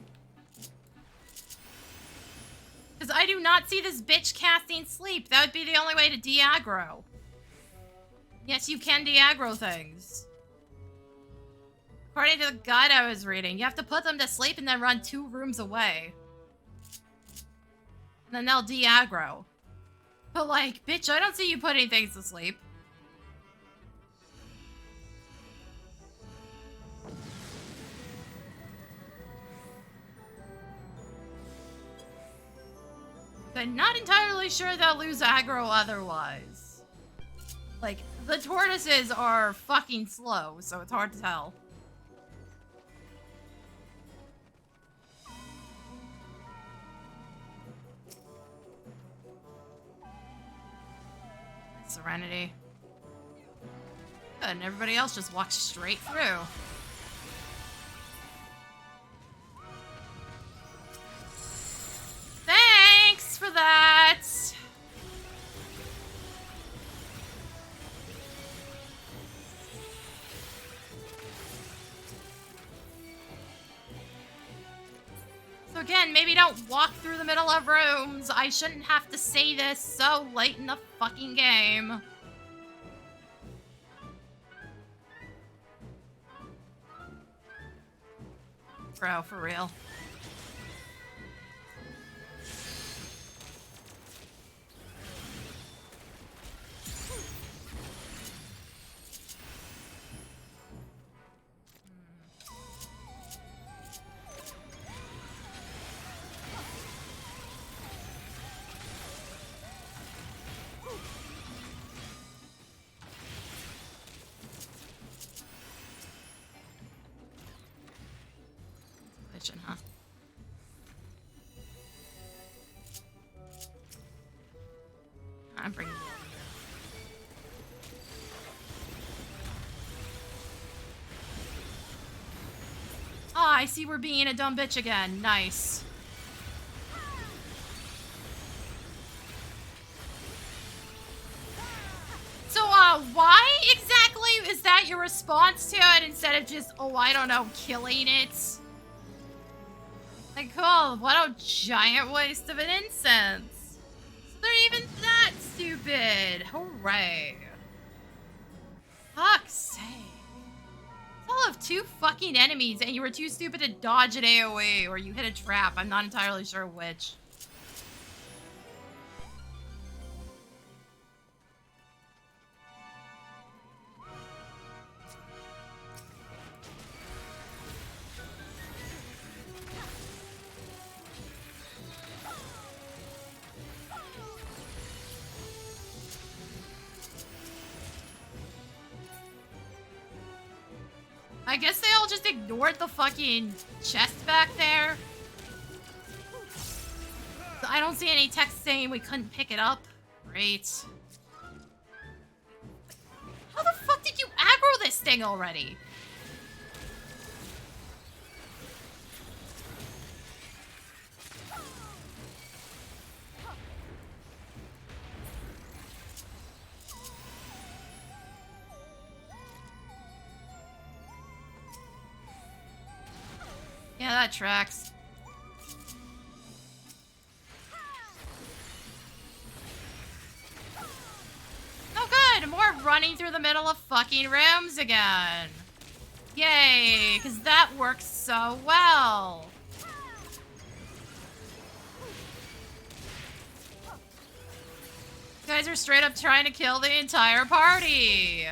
Because I do not see this bitch casting sleep. That would be the only way to de-aggro. Yes, you can de-aggro things. According to the guide I was reading, you have to put them to sleep and then run 2 rooms away. And then they'll de-aggro. But like, bitch, I don't see you putting things to sleep. I'm not entirely sure they'll lose aggro otherwise. Like, the tortoises are fucking slow, so it's hard to tell. Serenity. Good, and everybody else just walks straight through. Thanks for that! So again, maybe don't walk through the middle of rooms. I shouldn't have to say this so late in the fucking game. Bro, for real. Huh? I'm bringing you over here. Oh, I see we're being a dumb bitch again. Nice. So, why exactly is that your response to it instead of just, oh, I don't know, killing it? Like, cool, what a giant waste of an incense. So they're even that stupid. Hooray. Fuck's sake. It's all of 2 fucking enemies and you were too stupid to dodge an AoE or you hit a trap. I'm not entirely sure which. I guess they all just ignored the fucking chest back there. I don't see any text saying we couldn't pick it up. Great. How the fuck did you aggro this thing already? Yeah, that tracks. Oh good, more running through the middle of fucking rooms again. Yay, because that works so well. You guys are straight up trying to kill the entire party.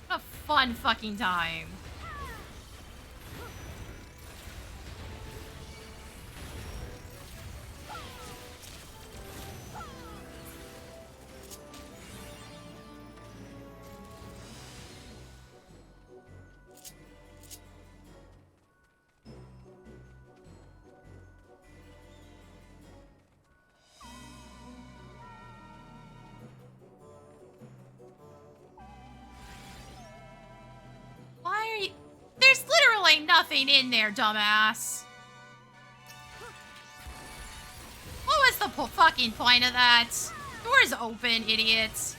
What a fun fucking time. Why are you... There's literally nothing in there, dumbass. What was the fucking point of that? Door's open, idiot.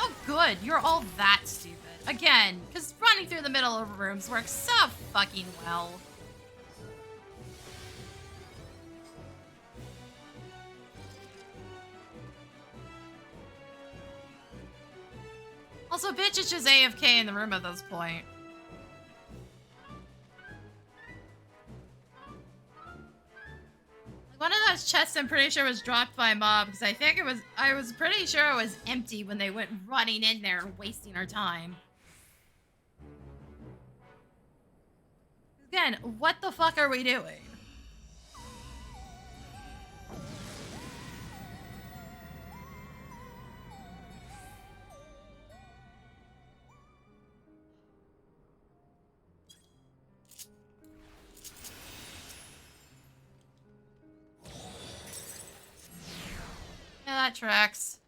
Oh good, you're all that stupid. Again, because running through the middle of rooms works so fucking well. Also, bitch is just AFK in the room at this point. One of those chests I'm pretty sure was dropped by a mob, because I was pretty sure it was empty when they went running in there and wasting our time. Again, what the fuck are we doing? Yeah, that tracks.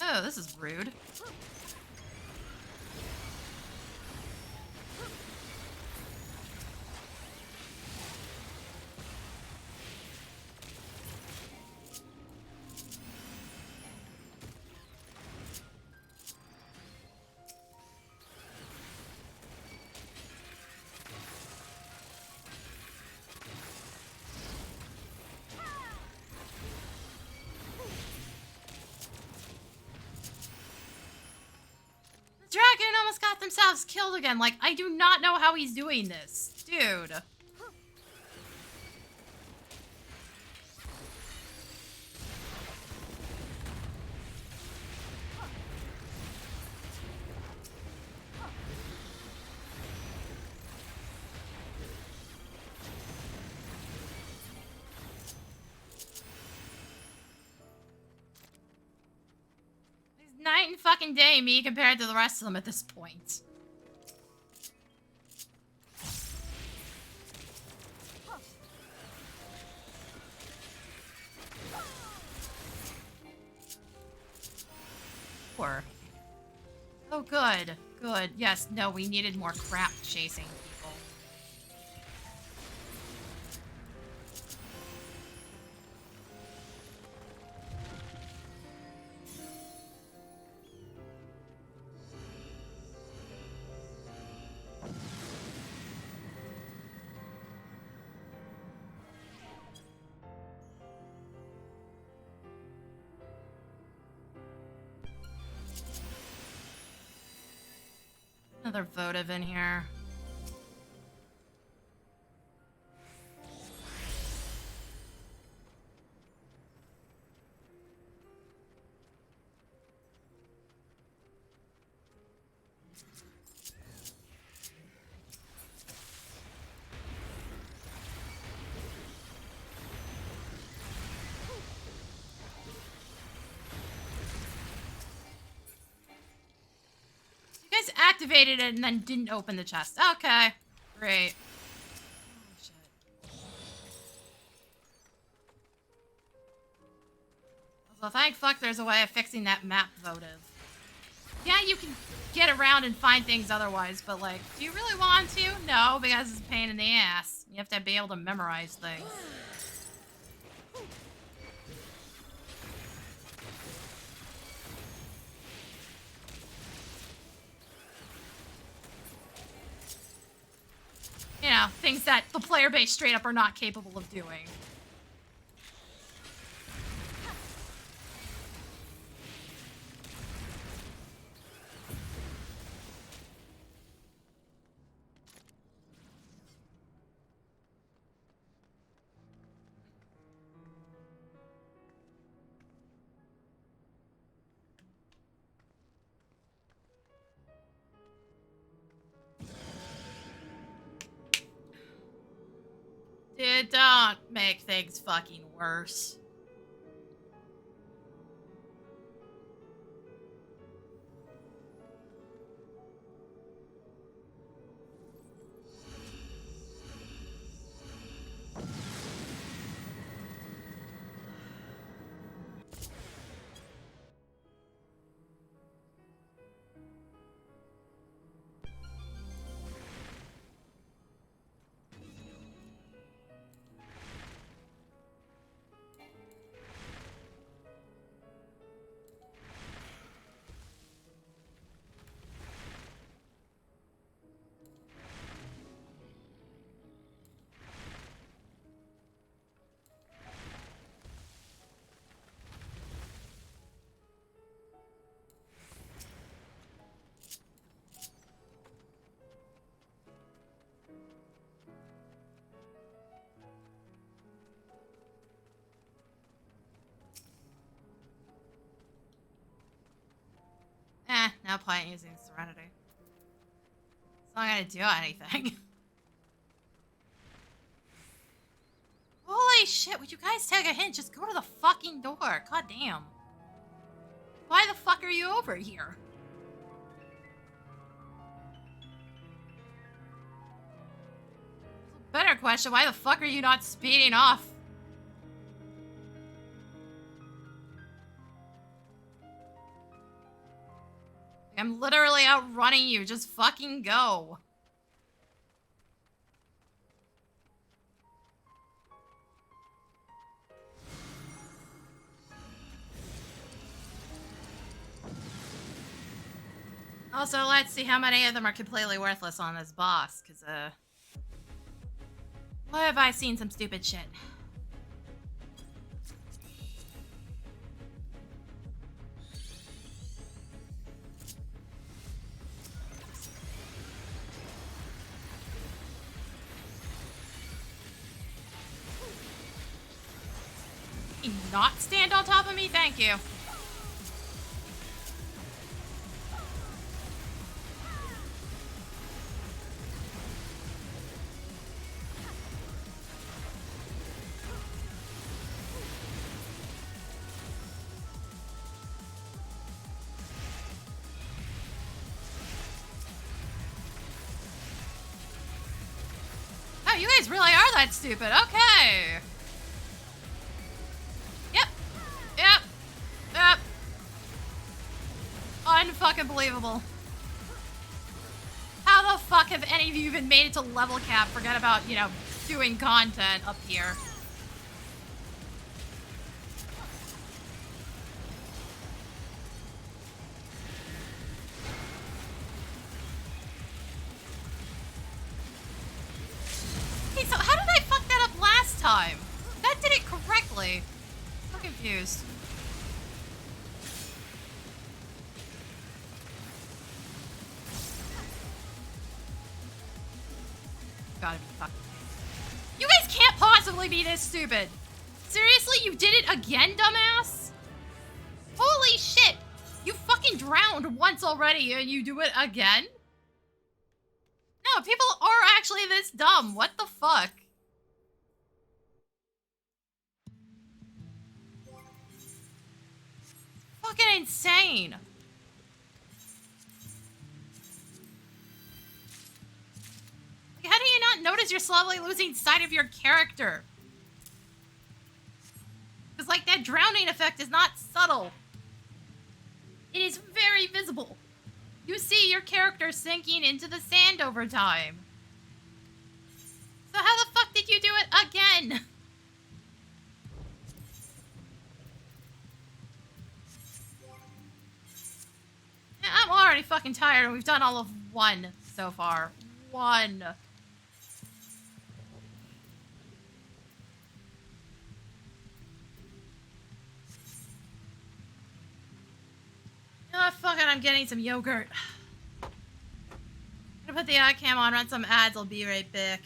Oh, this is rude. Dragon almost got themselves killed again. Like, I do not know how he's doing this. Dude. Night and fucking day, me, compared to the rest of them at this point. Poor. Oh, good. Good. Yes, no, we needed more crap chasing people. Another votive in here. guys activated it and then didn't open the chest. Okay. Great. Oh, shit. Also, thank fuck there's a way of fixing that map votive. Yeah, you can get around and find things otherwise, but like, do you really want to? No, because it's a pain in the ass. You have to be able to memorize things. You know, things that the player base straight up are not capable of doing. Dude, don't make things fucking worse. No point using Serenity. It's not gonna do anything. Holy shit, would you guys take a hint? Just go to the fucking door. God damn. Why the fuck are you over here? Better question, why the fuck are you not speeding off? I'm literally outrunning you. Just fucking go. Also, let's see how many of them are completely worthless on this boss, because, why have I seen some stupid shit? Can you not stand on top of me? Thank you. Oh, you guys really are that stupid. Okay. Yep. Unfucking believable. How the fuck have any of you even made it to level cap? Forget about, you know, doing content up here. Hey, so how did I fuck that up last time? That did it correctly. I'm so confused. Gotta be fucking. You guys can't possibly be this stupid. Seriously, you did it again, dumbass? Holy shit! You fucking drowned once already and you do it again? No, people are actually this dumb. What the fuck? Fucking insane. notice you're slowly losing sight of your character. Because, like, that drowning effect is not subtle. It is very visible. You see your character sinking into the sand over time. So how the fuck did you do it again? I'm already fucking tired and we've done all of one so far. One. Oh, fuck it, I'm getting some yogurt. I'm gonna put the eye cam on, run some ads, I'll be right back.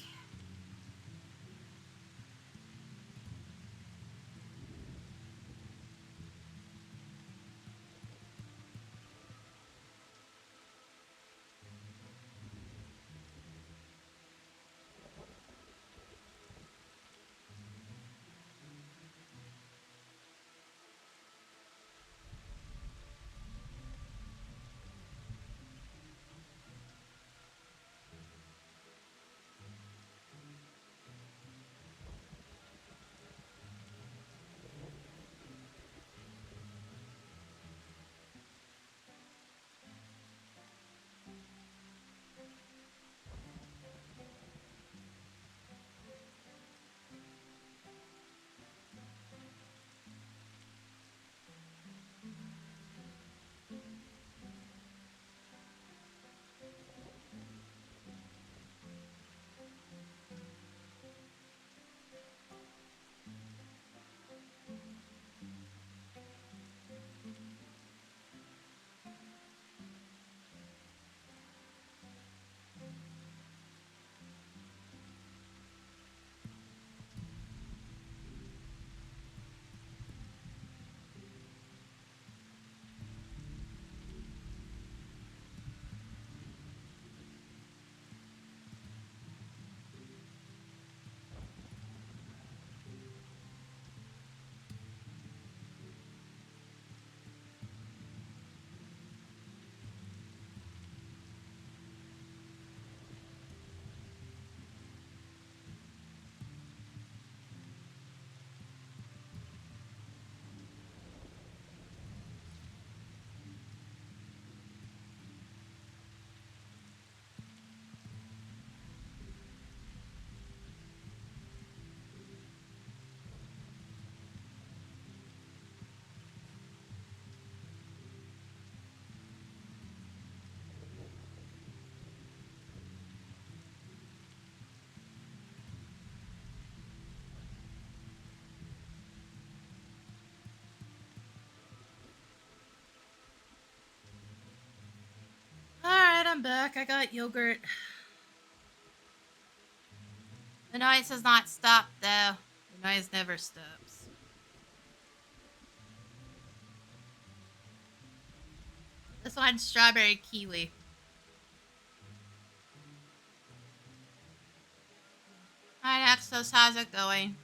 Alright, I'm back. I got yogurt. The noise has not stopped, though. The noise never stops. This one's strawberry kiwi. Alright, Exos, how's it going?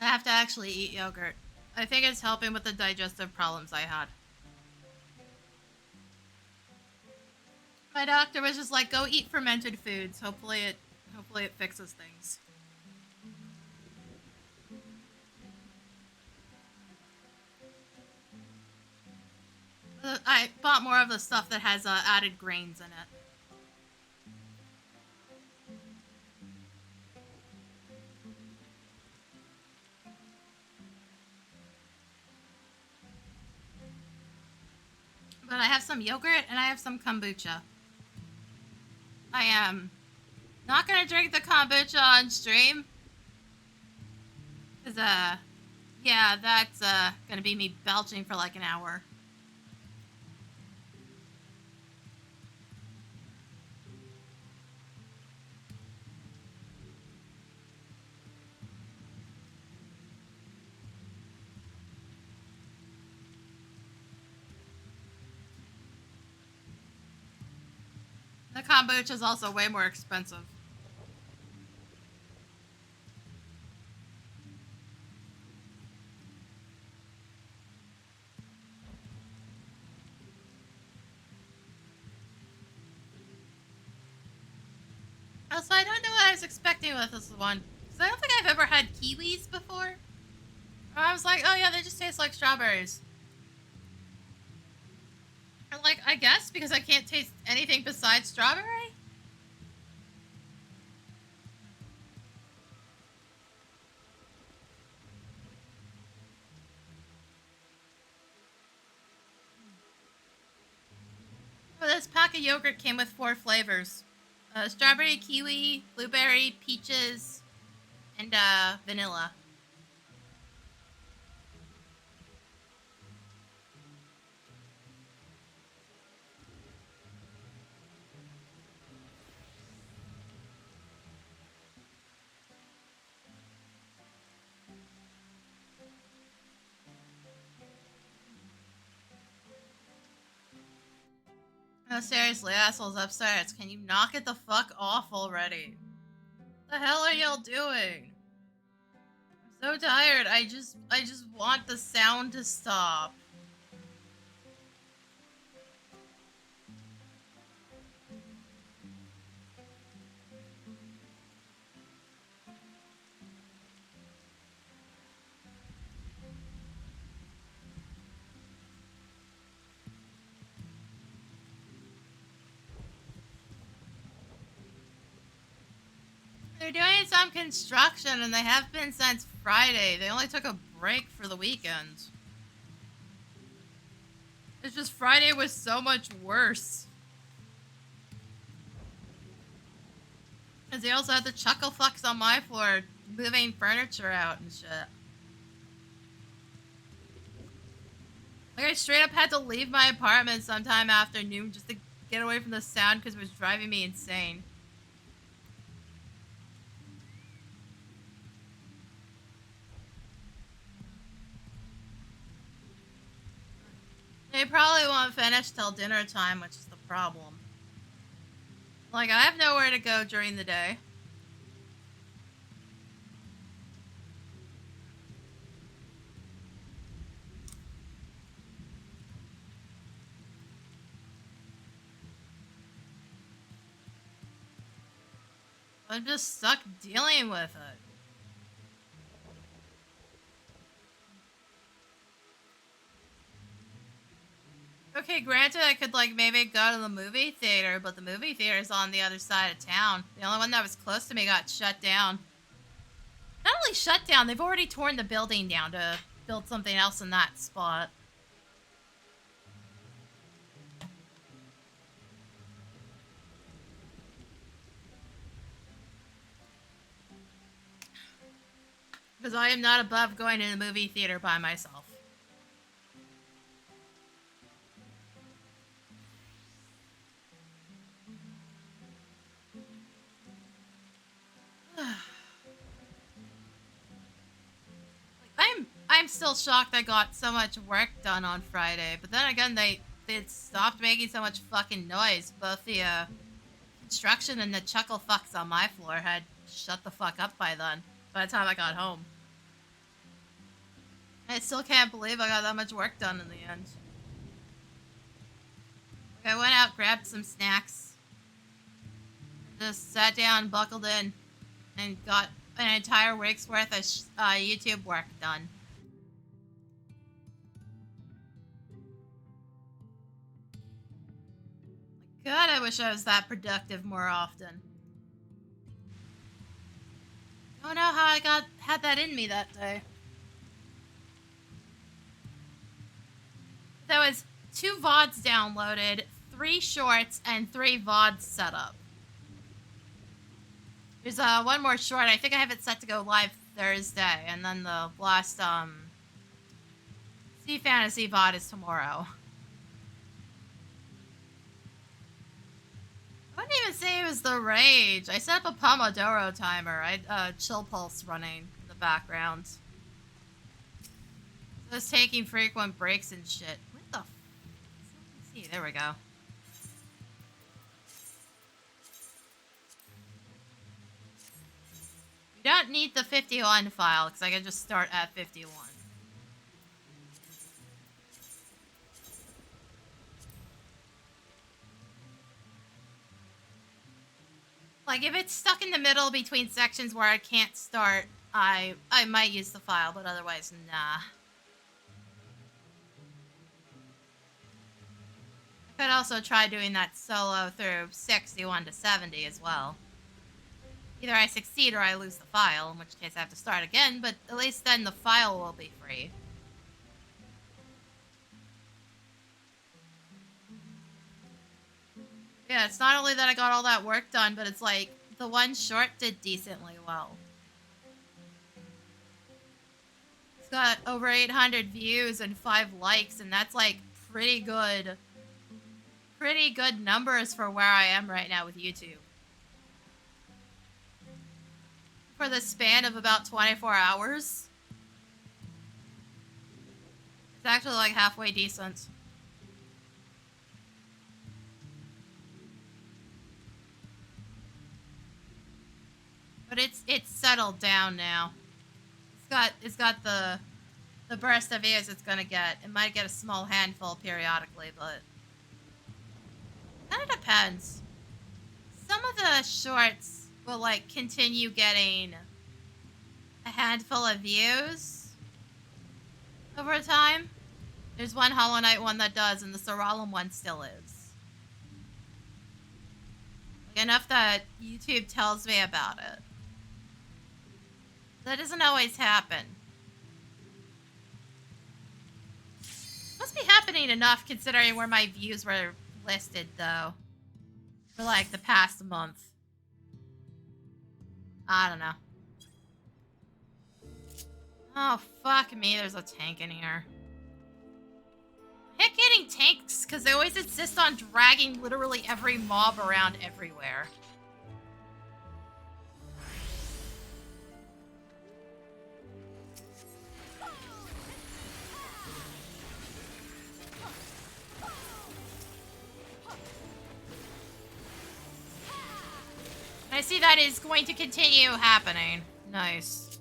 I have to actually eat yogurt. I think it's helping with the digestive problems I had. My doctor was just like, go eat fermented foods. Hopefully it fixes things. I bought more of the stuff that has added grains in it. But I have some yogurt and I have some kombucha. I am not gonna drink the kombucha on stream. Cause yeah, that's gonna be me belching for like an hour. The kombucha is also way more expensive. Also, I don't know what I was expecting with this one. Because I don't think I've ever had kiwis before. I was like, oh yeah, they just taste like strawberries. And like, I guess because I can't taste anything besides strawberry? Well, this pack of yogurt came with 4 flavors. Strawberry, kiwi, blueberry, peaches, and vanilla. No, seriously, assholes upstairs, can you knock it the fuck off already? What the hell are y'all doing? I'm so tired. I just want the sound to stop. They're doing some construction and they have been since Friday. They only took a break for the weekend. It's just Friday was so much worse. Because they also had the chuckle fucks on my floor moving furniture out and shit. Like, I straight up had to leave my apartment sometime after noon just to get away from the sound because it was driving me insane. They probably won't finish till dinner time, which is the problem. Like, I have nowhere to go during the day. I'm just stuck dealing with it. Okay, granted, I could, like, maybe go to the movie theater, but the movie theater is on the other side of town. The only one that was close to me got shut down. Not only shut down, they've already torn the building down to build something else in that spot. Because I am not above going to the movie theater by myself. I'm still shocked I got so much work done on Friday, but then again, they stopped making so much fucking noise. Both the construction and the chuckle fucks on my floor had shut the fuck up by then, by the time I got home. I still can't believe I got that much work done in the end. I went out, grabbed some snacks, just sat down, buckled in, and got an entire week's worth of YouTube work done. God, I wish I was that productive more often. I don't know how I had that in me that day. There was 2 VODs downloaded, 3 shorts, and 3 VODs set up. There's one more short. I think I have it set to go live Thursday, and then the last Sea Fantasy VOD is tomorrow. I wouldn't even say it was the rage. I set up a Pomodoro timer. I had chill pulse running in the background. I was taking frequent breaks and shit. What the f? See, there we go. You don't need the 51 file, because I can just start at 51. Like, if it's stuck in the middle between sections where I can't start, I might use the file, but otherwise, nah. I could also try doing that solo through 61 to 70 as well. Either I succeed or I lose the file, in which case I have to start again, but at least then the file will be free. Yeah, it's not only that I got all that work done, but it's like, the one short did decently well. It's got over 800 views and 5 likes, and that's like pretty good numbers for where I am right now with YouTube. For the span of about 24 hours. It's actually like halfway decent. But it's settled down now. It's got the burst of views it's gonna get. It might get a small handful periodically, but kind of depends. Some of the shorts will like continue getting a handful of views over time. There's one Hollow Knight one that does, and the Seralim one still is. Like, enough that YouTube tells me about it. That doesn't always happen. Must be happening enough considering where my views were listed, though. For, like, the past month. I don't know. Oh, fuck me, there's a tank in here. I hate getting tanks, because they always insist on dragging literally every mob around everywhere. I see that is going to continue happening. Nice.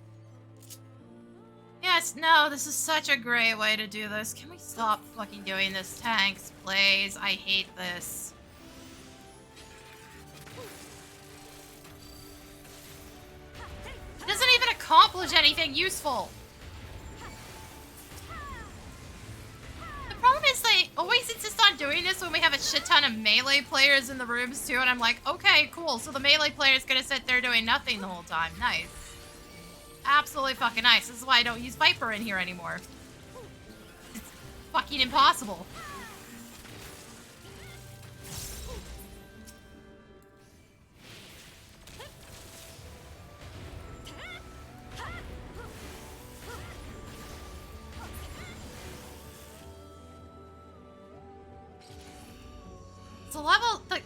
Yes, no, this is such a great way to do this. Can we stop fucking doing this, tanks, please? I hate this. It doesn't even accomplish anything useful. The problem is they always insist on doing this when we have a shit ton of melee players in the rooms too, and I'm like, okay, cool, so the melee player is gonna sit there doing nothing the whole time. Nice. Absolutely fucking nice. This is why I don't use Viper in here anymore. It's fucking impossible. The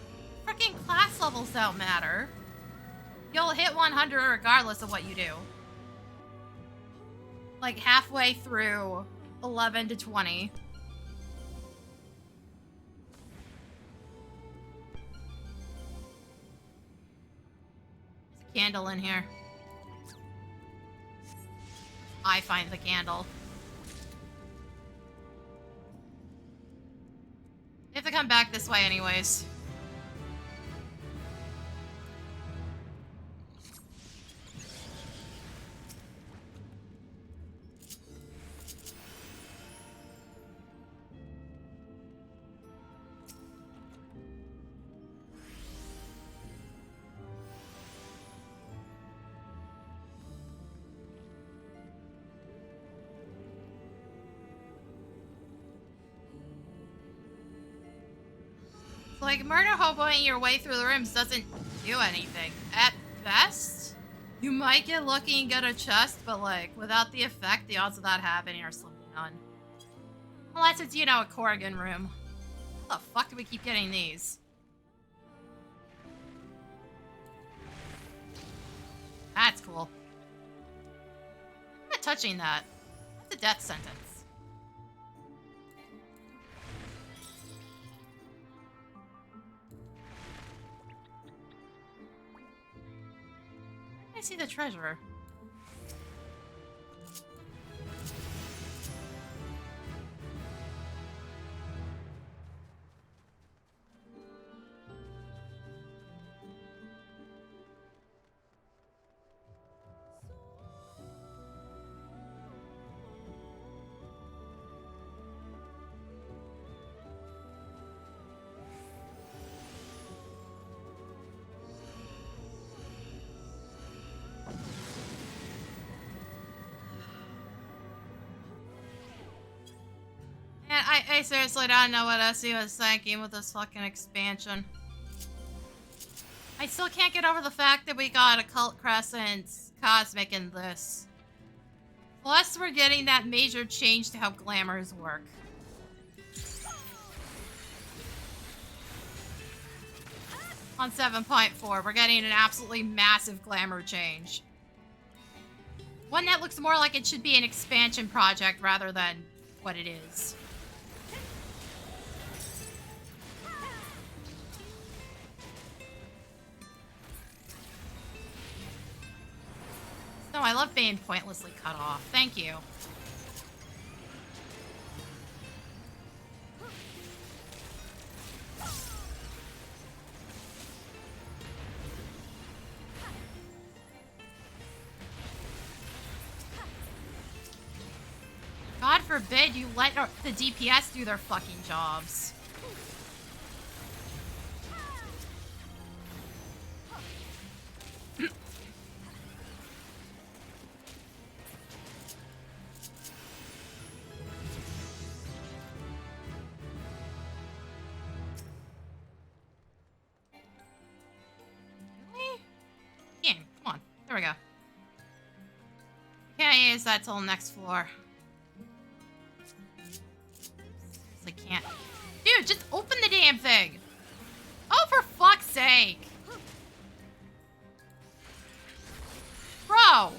freaking class levels don't matter. You'll hit 100 regardless of what you do. Like halfway through 11 to 20. There's a candle in here. I find the candle. You have to come back this way anyways. Like, murder hoboing your way through the rooms doesn't do anything. At best, you might get lucky and get a chest, but like, without the effect, the odds of that happening are slim to none. Unless it's, you know, a Corrigan room. How the fuck do we keep getting these? That's cool. I'm not touching that. That's a death sentence. I see the treasure. I seriously don't know what SE was thinking with this fucking expansion. I still can't get over the fact that we got Occult Crescent Cosmic in this. Plus, we're getting that major change to how glamours work. On 7.4, we're getting an absolutely massive glamour change. One that looks more like it should be an expansion project rather than what it is. No, I love being pointlessly cut off. Thank you. God forbid you let the DPS do their fucking jobs. Really? Yeah, come on. There we go. Can't use that till the next floor. I can't. Dude, just open the damn thing. Oh, for fuck's sake. Bro.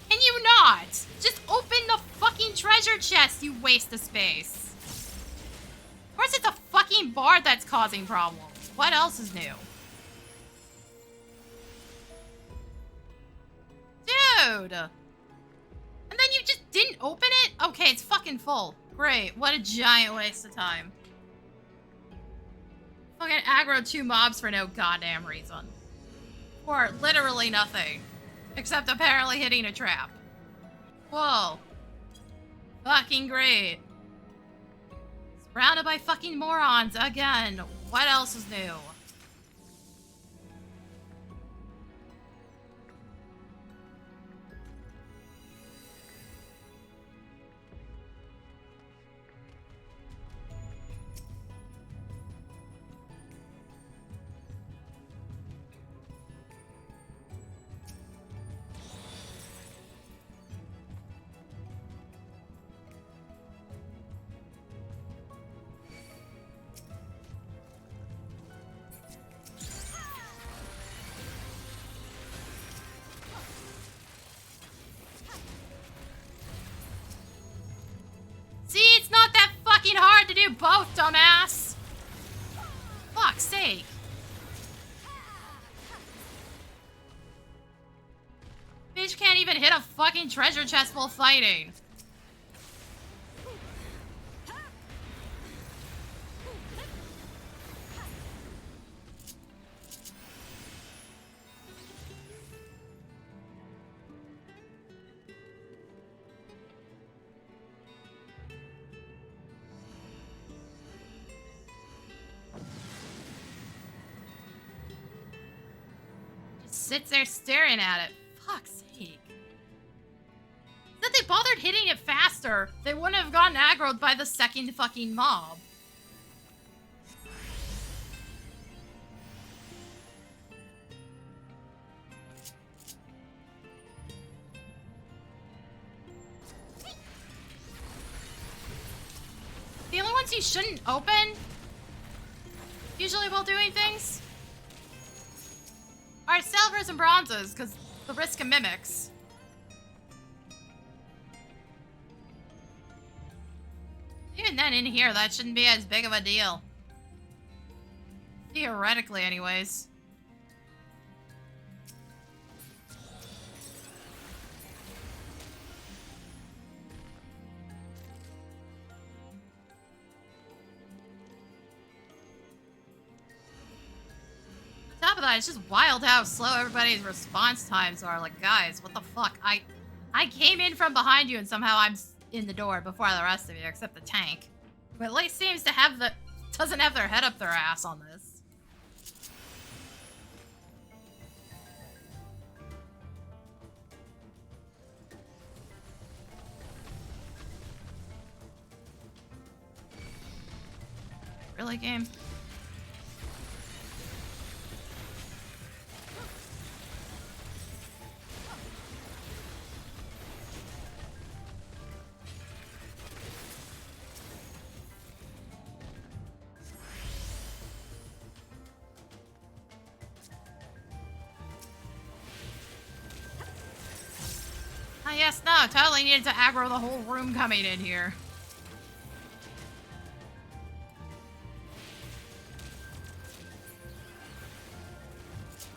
Can you not? Just open the fucking treasure chest, you waste of space. Of course it's a fucking bard that's causing problems. What else is new? Dude. And then you just didn't open it? Okay, it's fucking full. Great. What a giant waste of time. Fucking aggro 2 mobs for no goddamn reason. Or literally nothing. Except apparently hitting a trap. Whoa. Fucking great. Surrounded by fucking morons again. What else is new? See, it's not that fucking hard to do both, dumbass! Fuck's sake. Bitch can't even hit a fucking treasure chest while fighting. Sits there staring at it. Fuck's sake. If they bothered hitting it faster, they wouldn't have gotten aggroed by the second fucking mob. The only ones you shouldn't open, usually while doing things, are silvers and bronzes, because the risk of mimics. Even then, in here, that shouldn't be as big of a deal. Theoretically, anyways. On top of that, it's just wild how slow everybody's response times are. Like, guys, what the fuck? I came in from behind you and somehow I'm in the door before the rest of you, except the tank. Who at least seems to have doesn't have their head up their ass on this. Really, game? Oh, yes, no, totally needed to aggro the whole room coming in here.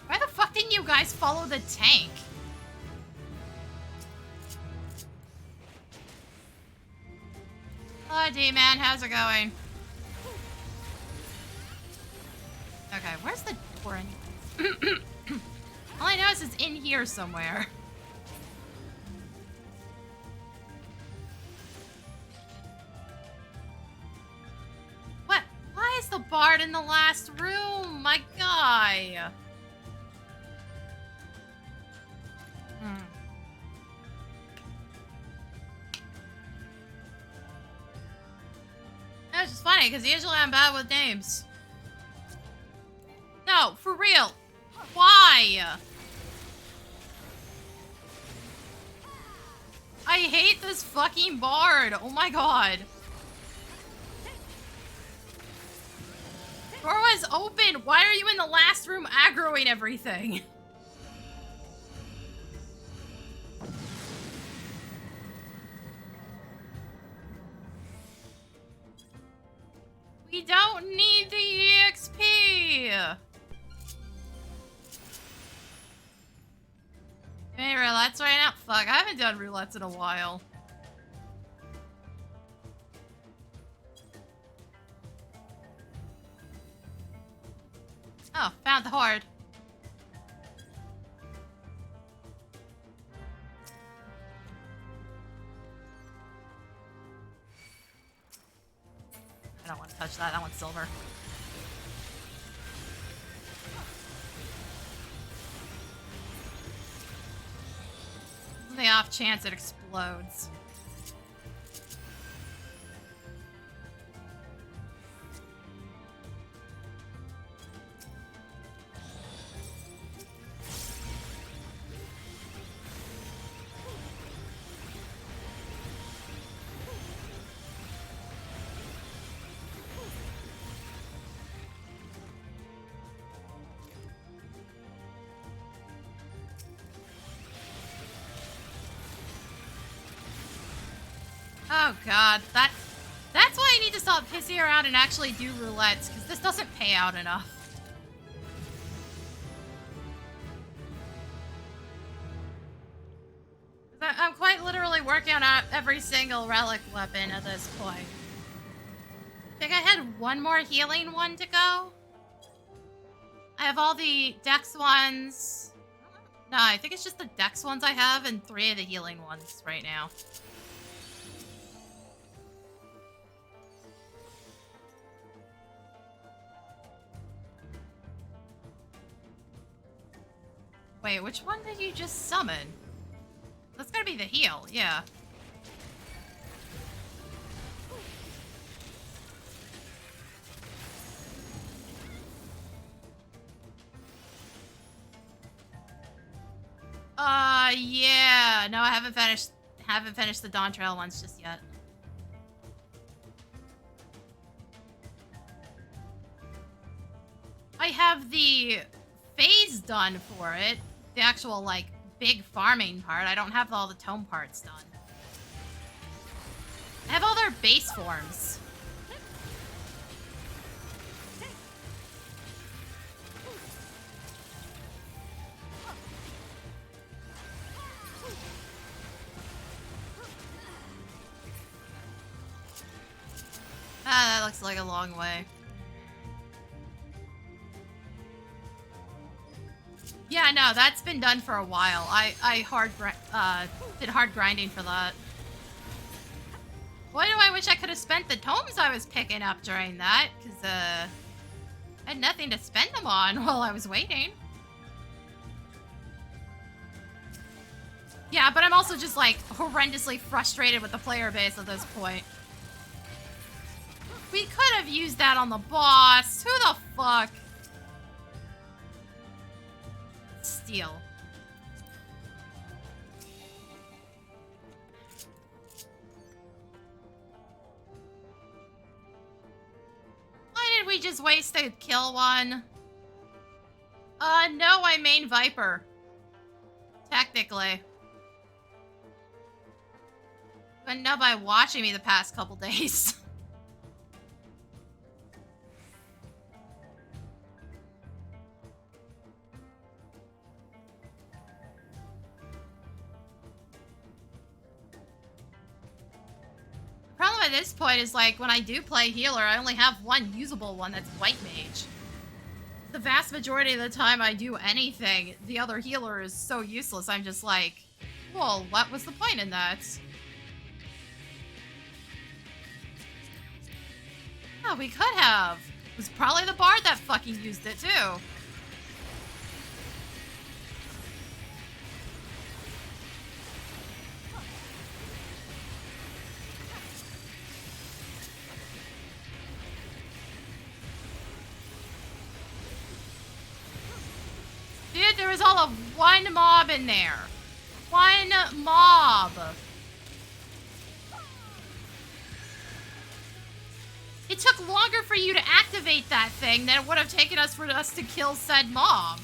Why the fuck didn't you guys follow the tank? Hello, D-Man, how's it going? Okay, where's the door anyways? All I know is it's in here somewhere. What? Why is the bard in the last room? My guy. That's just funny, because usually I'm bad with names. No, for real. Why? I hate this fucking bard. Oh my god. Door was open. Why are you in the last room aggroing everything? We don't need the EXP! Any roulettes right now? Fuck, I haven't done roulettes in a while. Oh, found the horde. I don't want to touch that. That one's silver. On the off chance it explodes. Oh god, that's why I need to stop pissing around and actually do roulettes, because this doesn't pay out enough. I'm quite literally working on every single relic weapon at this point. I think I had one more healing one to go. I have all the dex ones. No, I think it's just the dex ones I have and 3 of the healing ones right now. Wait, which one did you just summon? That's gotta be the heal, yeah. Yeah. No, I haven't finished the Dawntrail ones just yet. I have the phase done for it. The actual, like, big farming part. I don't have all the tome parts done. I have all their base forms. Ah, that looks like a long way. Yeah, no, that's been done for a while. I did hard grinding for that. Boy, do I wish I could have spent the tomes I was picking up during that, because, I had nothing to spend them on while I was waiting. Yeah, but I'm also just, like, horrendously frustrated with the player base at this point. We could have used that on the boss. Who the fuck? Steal. Why did we just waste a kill one? No, I main Viper. Technically. But know by watching me the past couple days. The problem at this point is, like, when I do play healer, I only have one usable one that's White Mage. The vast majority of the time I do anything, the other healer is so useless, I'm just like, well, what was the point in that? Oh, we could have. It was probably the bard that fucking used it, too. Dude, there was all of one mob in there. One mob. It took longer for you to activate that thing than it would have taken us for us to kill said mob.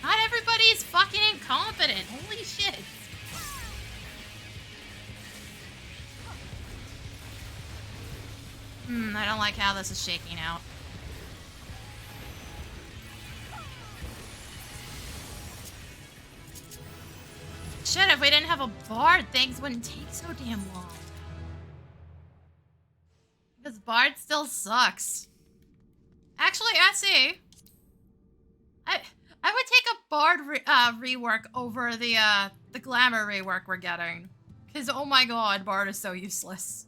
Not everybody's fucking incompetent. Holy shit. I don't like how this is shaking out. Shit, if we didn't have a bard, things wouldn't take so damn long. Because bard still sucks. Actually, I see. I would take a bard rework over the glamour rework we're getting. Because, oh my god, bard is so useless.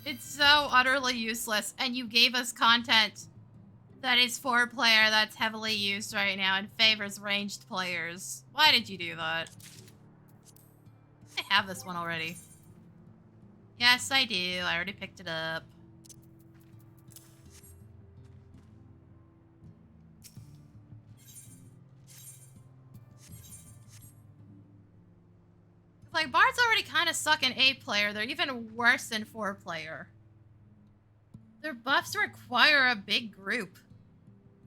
It's so utterly useless, and you gave us content that is 4-player that's heavily used right now and favors ranged players. Why did you do that? I have this one already. Yes, I do. I already picked it up. Like, bards already kind of suck in 8-player. They're even worse in 4-player. Their buffs require a big group.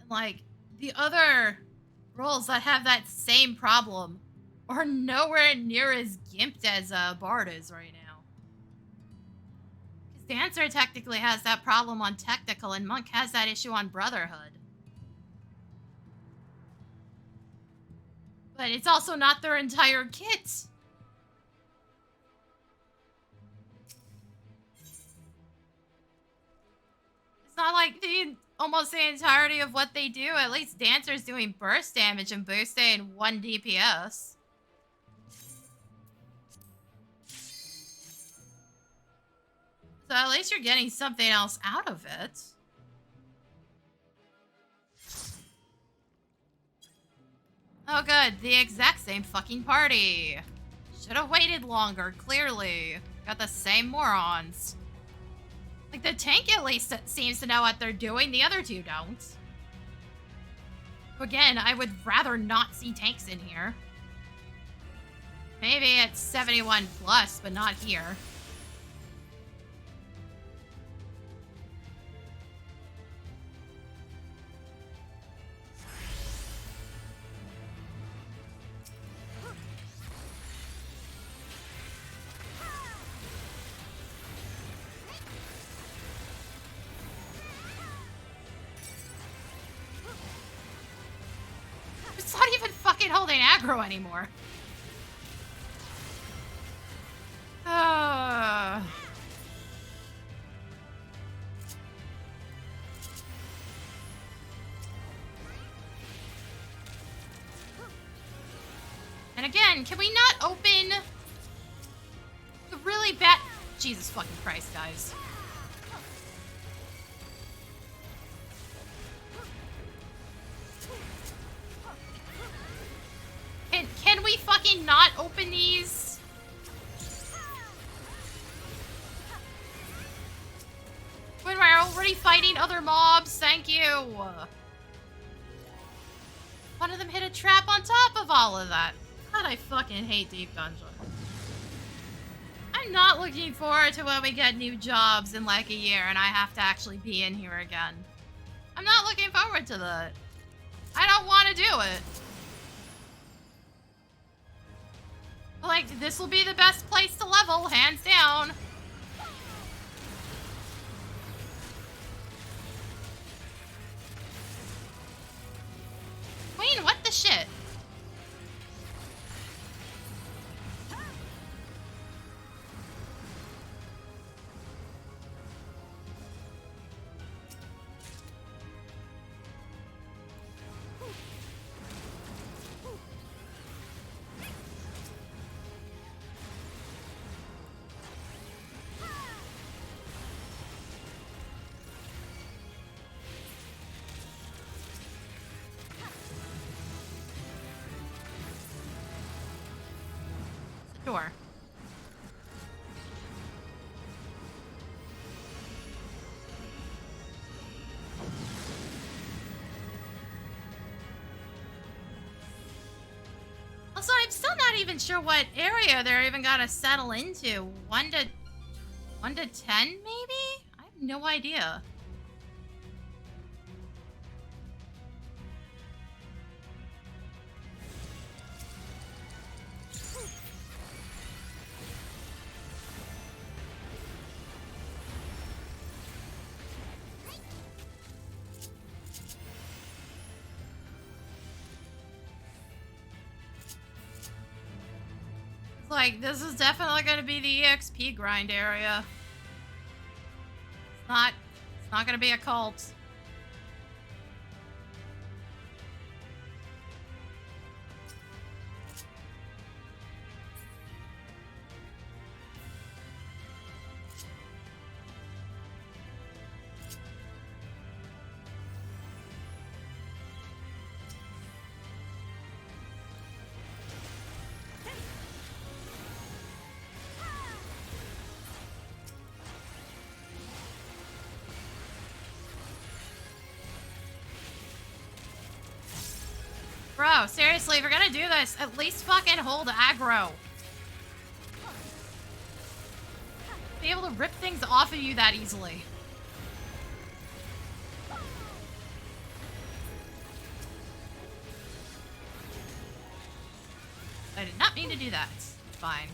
And, like, the other roles that have that same problem are nowhere near as gimped as bard is right now. Because Dancer technically has that problem on technical, and Monk has that issue on Brotherhood. But it's also not their entire kit. It's not like almost the entirety of what they do. At least Dancer's doing burst damage and boosting 1 DPS. So at least you're getting something else out of it. Oh good, the exact same fucking party. Should have waited longer, clearly. Got the same morons. Like, the tank at least seems to know what they're doing, the other two don't. Again, I would rather not see tanks in here. Maybe it's 71 plus, but not here. fucking holding aggro anymore. And again, can we not open the really bad... Jesus fucking Christ, guys. Can we fucking not open these? When we're already fighting other mobs, thank you. One of them hit a trap on top of all of that. God, I fucking hate Deep Dungeon. I'm not looking forward to when we get new jobs in like a year and I have to actually be in here again. I'm not looking forward to that. I don't want to do it. Like, this will be the best place to level, hands down. Queen, what the shit? Sure. Also, I'm still not even sure what area they're even gonna settle into. 1 to 10, maybe? I have no idea. Like, this is definitely going to be the EXP grind area. It's not going to be a cult. Bro, seriously, if we're gonna do this, at least fucking hold aggro. Be able to rip things off of you that easily. I did not mean to do that. It's fine.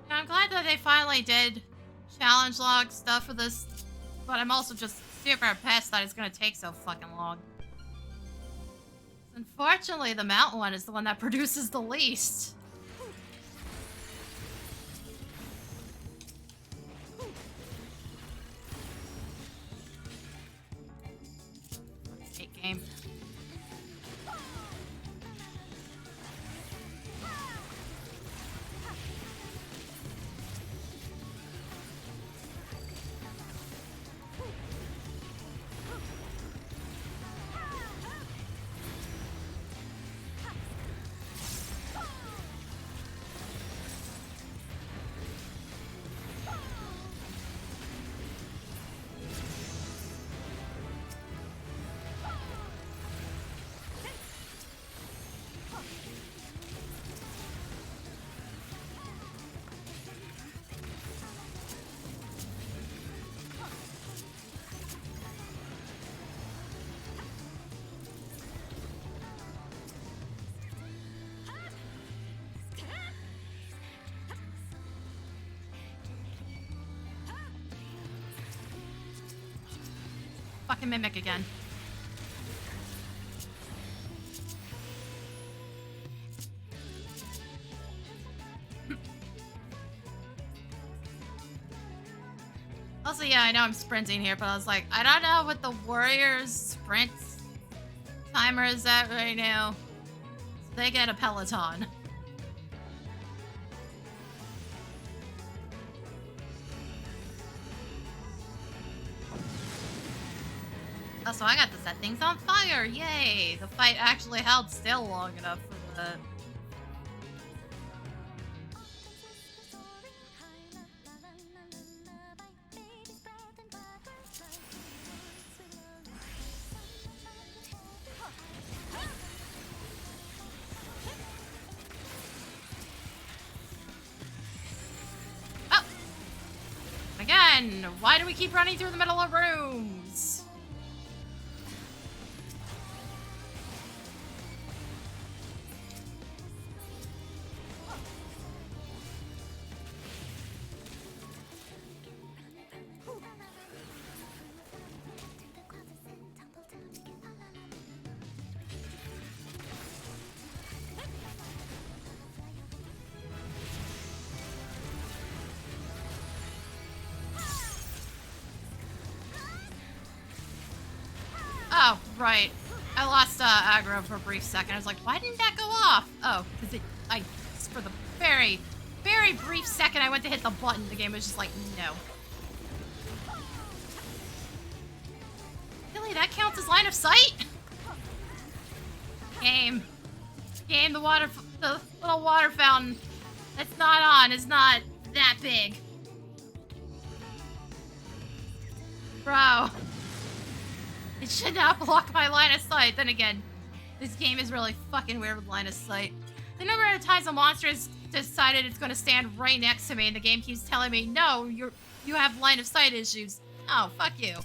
I'm glad that they finally did challenge log stuff for this, but I'm also just super pissed that it's gonna take so fucking long. Unfortunately, the mountain one is the one that produces the least. Hate game. fucking mimic again. Also, yeah, I know I'm sprinting here, but I was like, I don't know what the Warriors sprint timer is at right now. So they get a Peloton. Oh, so I got to set things on fire. Yay! The fight actually held still long enough for the... Oh! Again, why do we keep running through the middle of rooms? Oh, right. I lost aggro for a brief second. I was like, why didn't that go off? Oh, because for the very, very brief second I went to hit the button, the game was just like, no. Really, that counts as line of sight? Game, the little water fountain that's not on is not that big. Bro. It should not block my line of sight. Then again, this game is really fucking weird with line of sight. The number of times a monster has decided it's going to stand right next to me and the game keeps telling me, no, you have line of sight issues. Oh, fuck you.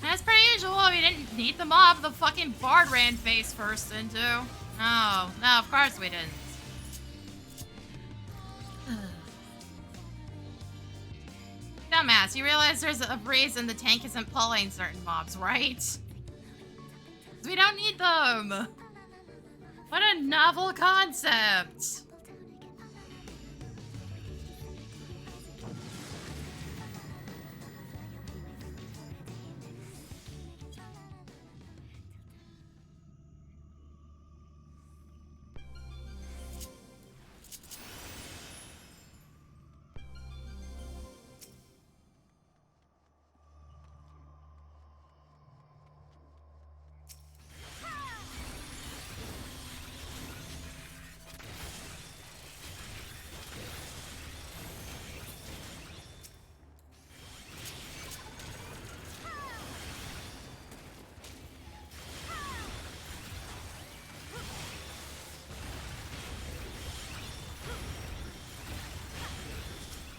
As per usual, we didn't need the mob the fucking bard ran face first into. No, of course we didn't. Dumbass, you realize there's a reason the tank isn't pulling certain mobs, right? We don't need them! What a novel concept!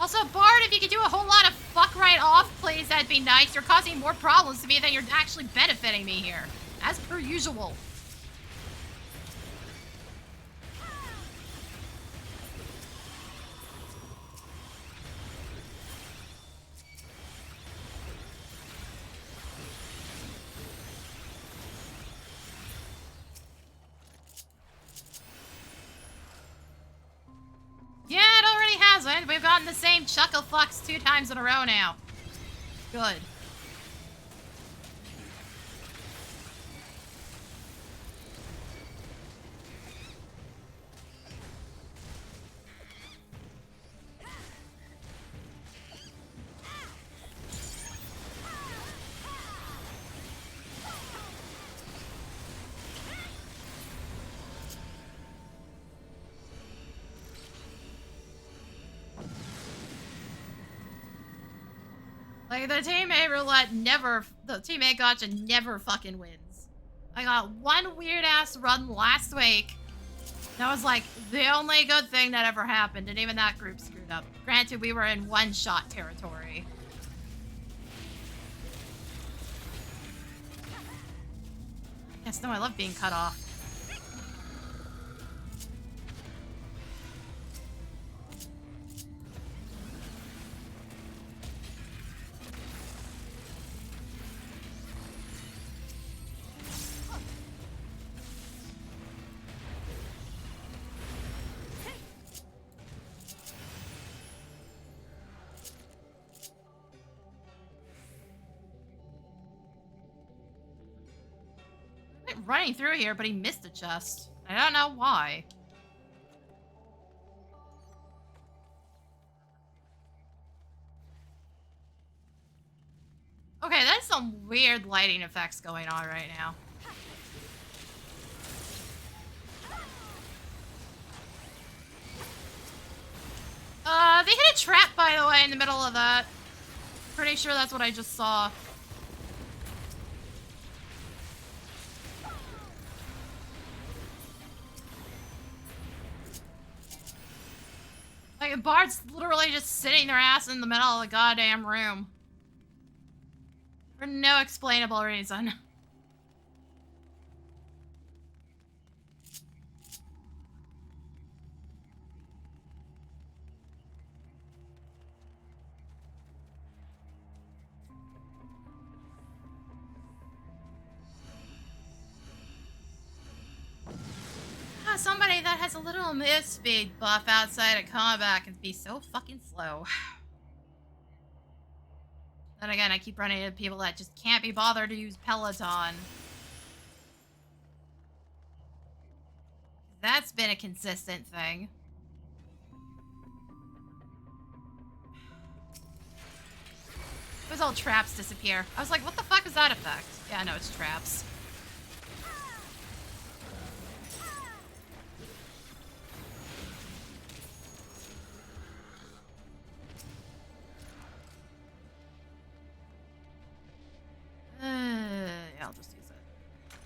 Also, Bard, if you could do a whole lot of fuck right off plays, that'd be nice. You're causing more problems to me than you're actually benefiting me here. As per usual. We've gotten the same chuckle fucks 2 times in a row now. Good. Like, the teammate roulette never, the teammate gotcha never fucking wins. I got one weird-ass run last week. That was, like, the only good thing that ever happened, and even that group screwed up. Granted, we were in one-shot territory. Yes, no, I love being cut off. Running through here, but he missed a chest. I don't know why. Okay, there's some weird lighting effects going on right now. They hit a trap, by the way, in the middle of that. Pretty sure that's what I just saw. Like, the bard's literally just sitting their ass in the middle of the goddamn room. For no explainable reason. Somebody that has a little move speed buff outside of combat can be so fucking slow. Then again, I keep running into people that just can't be bothered to use Peloton. That's been a consistent thing. Those old traps disappear. I was like, what the fuck is that effect? Yeah, no, it's traps. Yeah, I'll just use it.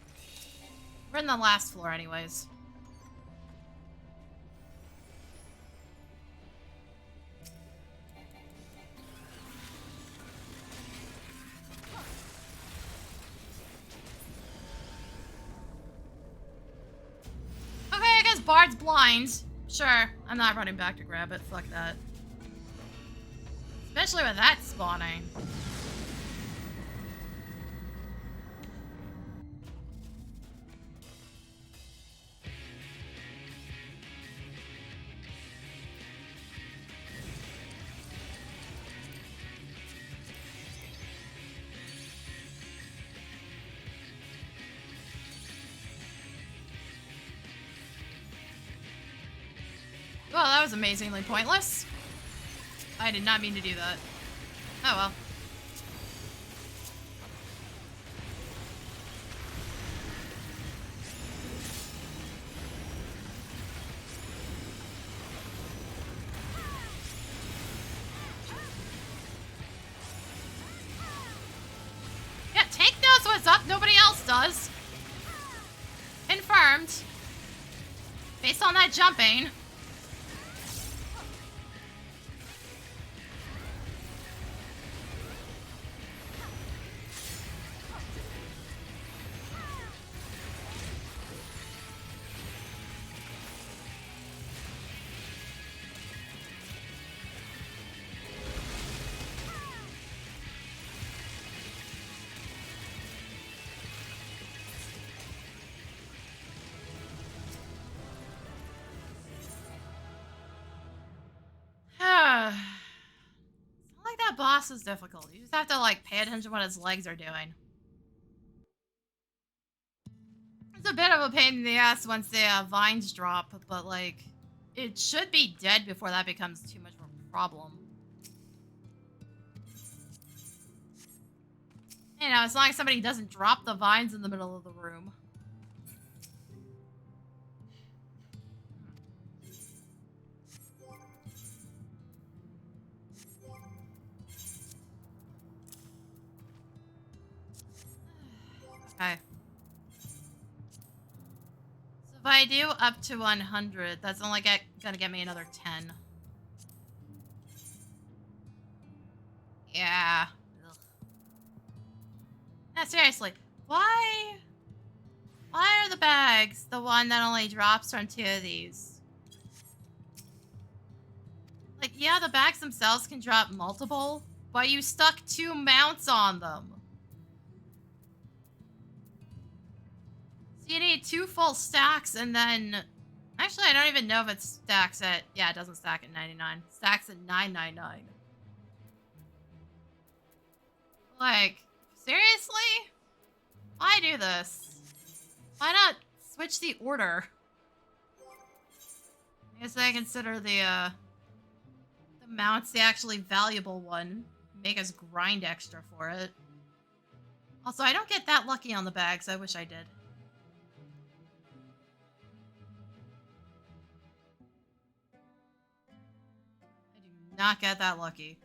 We're in the last floor anyways. Okay, I guess Bard's blind. Sure, I'm not running back to grab it. Fuck that. Especially with that spawning. Well, that was amazingly pointless. I did not mean to do that. Oh well. Yeah, Tank knows what's up. Nobody else does. Confirmed. Based on that jumping. Boss is difficult. You just have to like pay attention to what his legs are doing. It's a bit of a pain in the ass once the vines drop, but like it should be dead before that becomes too much of a problem. You know, as long as somebody doesn't drop the vines in the middle of the room. Okay. So if I do up to 100, that's only gonna get me another 10. Yeah. Ugh. No, seriously. Why are the bags the one that only drops from 2 of these? Like, yeah, the bags themselves can drop multiple, but you stuck 2 mounts on them. So you need 2 full stacks, and then... Actually, I don't even know if it stacks at... Yeah, it doesn't stack at 99. It stacks at 999. Like, seriously? Why do this? Why not switch the order? I guess I consider the mounts the actually valuable one. Make us grind extra for it. Also, I don't get that lucky on the bags. I wish I did. I do not get that lucky.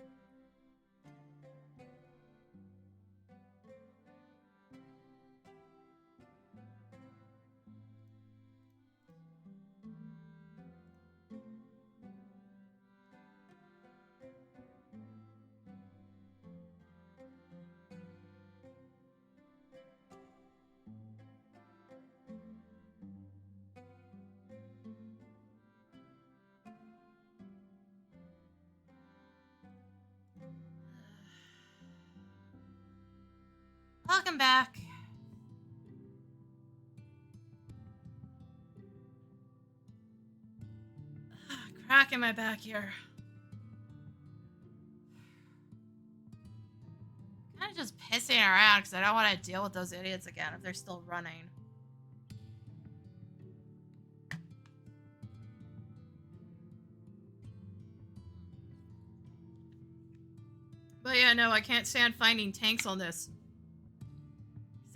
Welcome back. Crack in my back here. Kind of just pissing around because I don't want to deal with those idiots again if they're still running. But yeah, no, I can't stand finding tanks on this.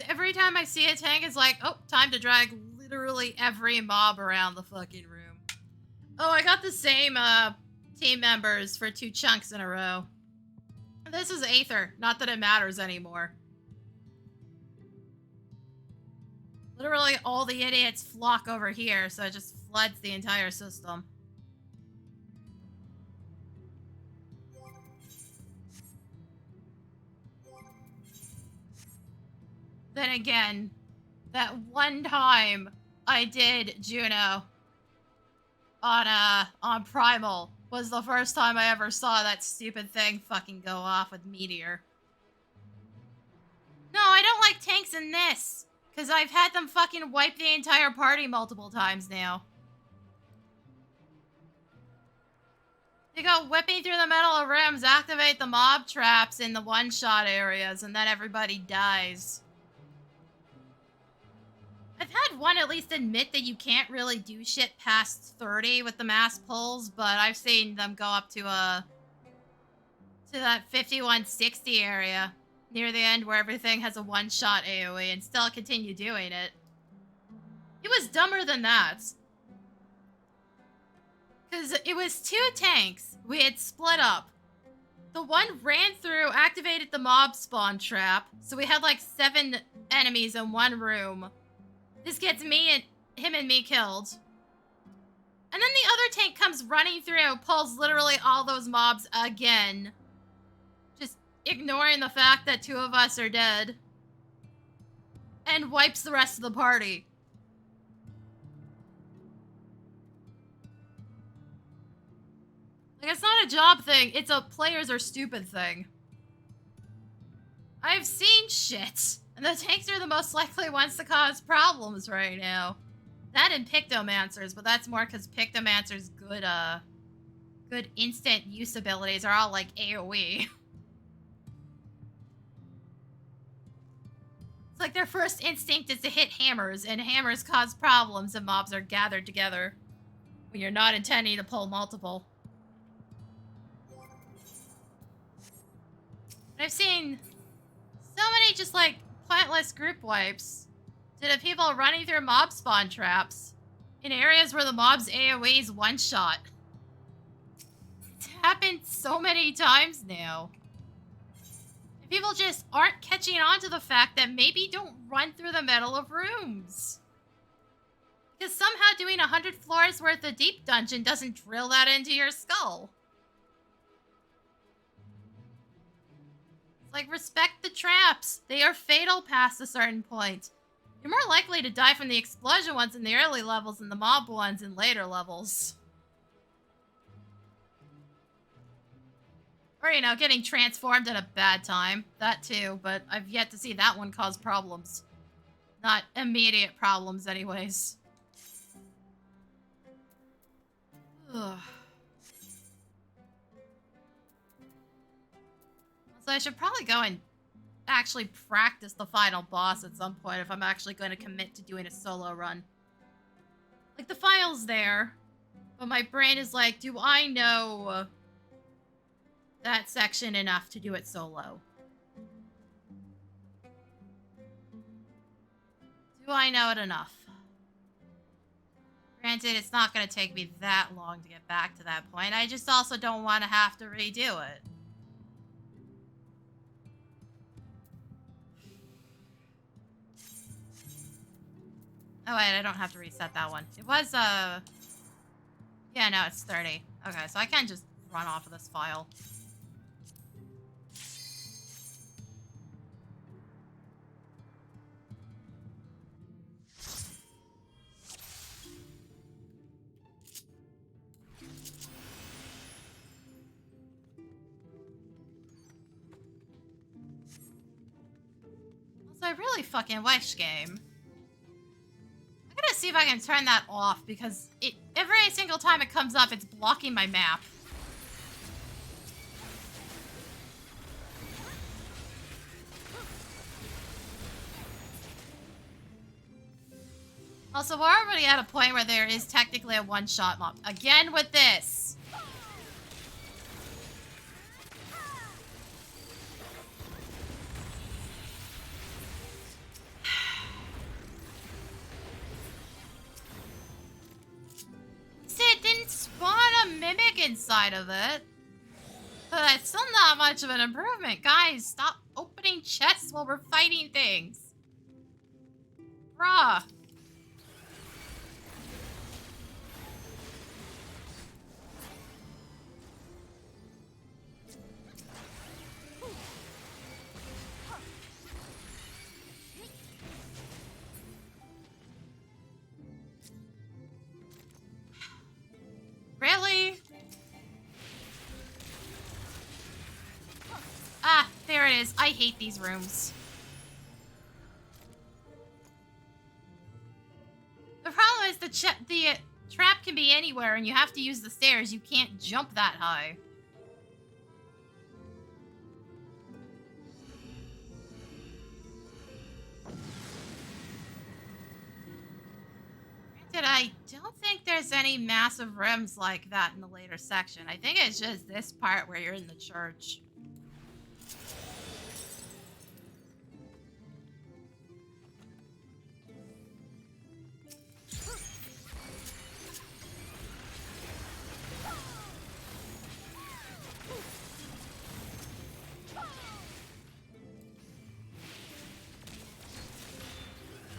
Every time I see a tank, it's like, oh, time to drag literally every mob around the fucking room. Oh, I got the same team members for 2 chunks in a row. This is Aether. Not that it matters anymore. Literally all the idiots flock over here, so it just floods the entire system. Then again, that one time I did Juno on Primal was the first time I ever saw that stupid thing fucking go off with Meteor. No, I don't like tanks in this, because I've had them fucking wipe the entire party multiple times now. They go whipping through the middle of rooms, activate the mob traps in the one-shot areas, and then everybody dies. I've had one at least admit that you can't really do shit past 30 with the mass pulls, but I've seen them go up to that 5160 area near the end where everything has a one-shot AoE and still continue doing it. It was dumber than that. Because it was 2 tanks. We had split up. The one ran through, activated the mob spawn trap, so we had like 7 enemies in one room. This gets him and me killed. And then the other tank comes running through, pulls literally all those mobs again. Just ignoring the fact that 2 of us are dead. And wipes the rest of the party. Like, it's not a job thing, it's a players are stupid thing. I've seen shit. And the tanks are the most likely ones to cause problems right now. That and Pictomancers, but that's more because Pictomancers' good instant use abilities are all like AoE. It's like their first instinct is to hit hammers, and hammers cause problems and mobs are gathered together when you're not intending to pull multiple. I've seen so many just like pointless group wipes to the people running through mob spawn traps in areas where the mob's AoE is one shot. It's happened so many times now. I People just aren't catching on to the fact that maybe don't run through the middle of rooms. Because somehow doing 100 floors worth of deep dungeon doesn't drill that into your skull. It's like, respect the traps. They are fatal past a certain point. You're more likely to die from the explosion ones in the early levels than the mob ones in later levels. Or, you know, getting transformed at a bad time. That too, but I've yet to see that one cause problems. Not immediate problems, anyways. Ugh. So I should probably go and actually practice the final boss at some point if I'm actually going to commit to doing a solo run. Like, the file's there, but my brain is like, do I know that section enough to do it solo? Do I know it enough? Granted, it's not going to take me that long to get back to that point. I just also don't want to have to redo it. Oh wait, I don't have to reset that one. It was, yeah, no, it's 30. Okay, so I can just run off of this file. Also, I really fucking wish, game. I'm gonna see if I can turn that off, because every single time it comes up, it's blocking my map. Also, we're already at a point where there is technically a one-shot mob. Again with this. See, it didn't spawn a mimic inside of it. But that's still not much of an improvement. Guys, stop opening chests while we're fighting things. Bruh. Really? Ah, there it is. I hate these rooms. The problem is the trap can be anywhere and you have to use the stairs. You can't jump that high. Granted, I don't think there's any massive rooms like that in the later section. I think it's just this part where you're in the church.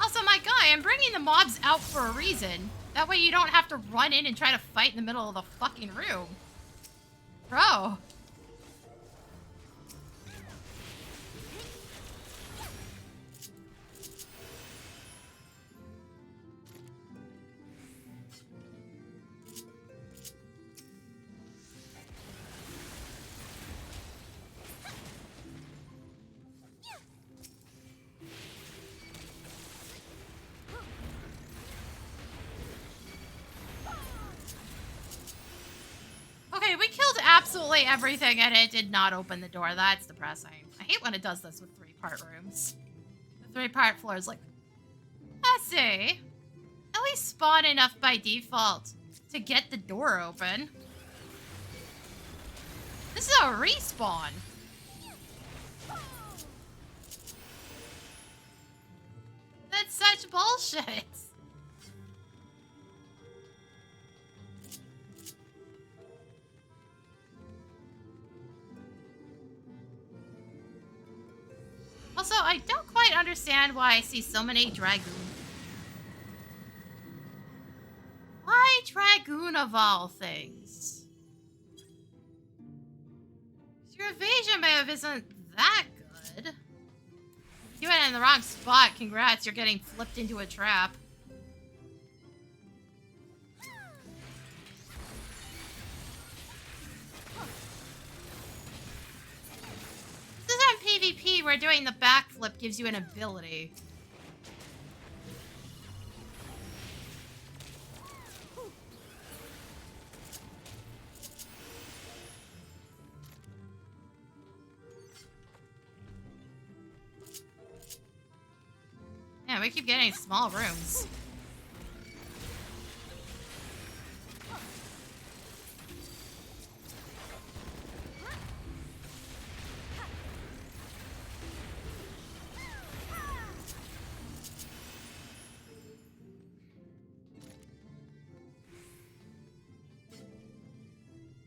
Also, my guy, I'm bringing the mobs out for a reason. That way you don't have to run in and try to fight in the middle of the fucking room. Bro. Okay, we killed absolutely everything and it did not open the door. That's depressing. I hate when it does this with 3-part rooms. The 3-part floor is like, I see. At least spawn enough by default to get the door open. This is a respawn. That's such bullshit. quite understand why I see so many Dragoon. Why Dragoon of all things? Your evasion move isn't that good. You went in the wrong spot. Congrats, you're getting flipped into a trap. This is on PvP where doing the backflip gives you an ability. Yeah, we keep getting small rooms.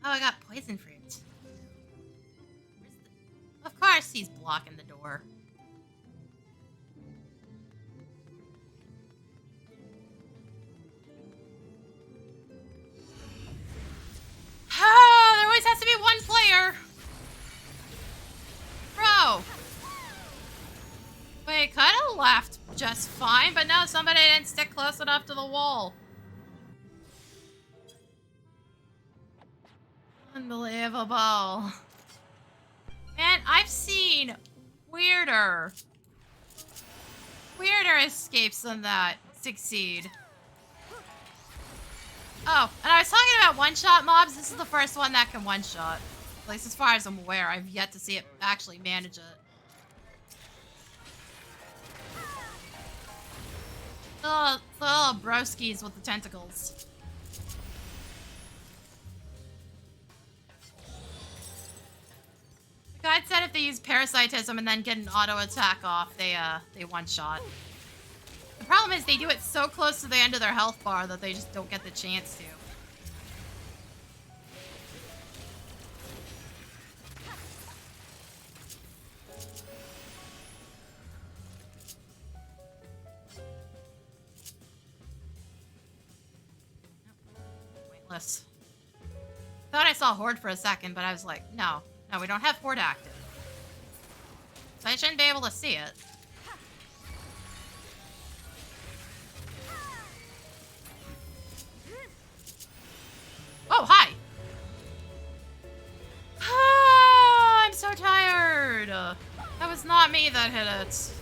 Oh, I got poison fruit. Of course he's blocking the door. Oh, there always has to be one player. Bro. Wait, kind of left just fine, but no, somebody didn't stick close enough to the wall. Unbelievable. Man, I've seen weirder escapes than that succeed. Oh, and I was talking about one-shot mobs. This is the first one that can one-shot. At least as far as I'm aware, I've yet to see it actually manage it. The little broskies with the tentacles. The guide said if they use parasitism and then get an auto attack off, they one-shot. The problem is they do it so close to the end of their health bar that they just don't get the chance to. Pointless. Thought I saw Horde for a second, but I was like, no, we don't have Horde active. So I shouldn't be able to see it. Oh, hi! I'm so tired! That was not me that hit it.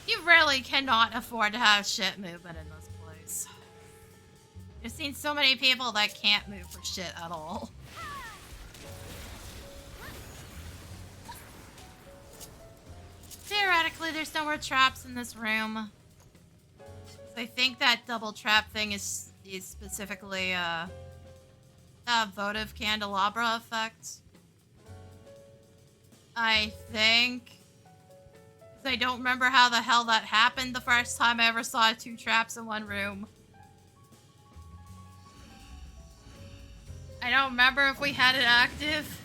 You really cannot afford to have shit movement in this place. I've seen so many people that can't move for shit at all. Theoretically, there's no more traps in this room. I think that double trap thing is specifically a votive candelabra effect. I think. I don't remember how the hell that happened the first time I ever saw 2 traps in one room. I don't remember if we had it active.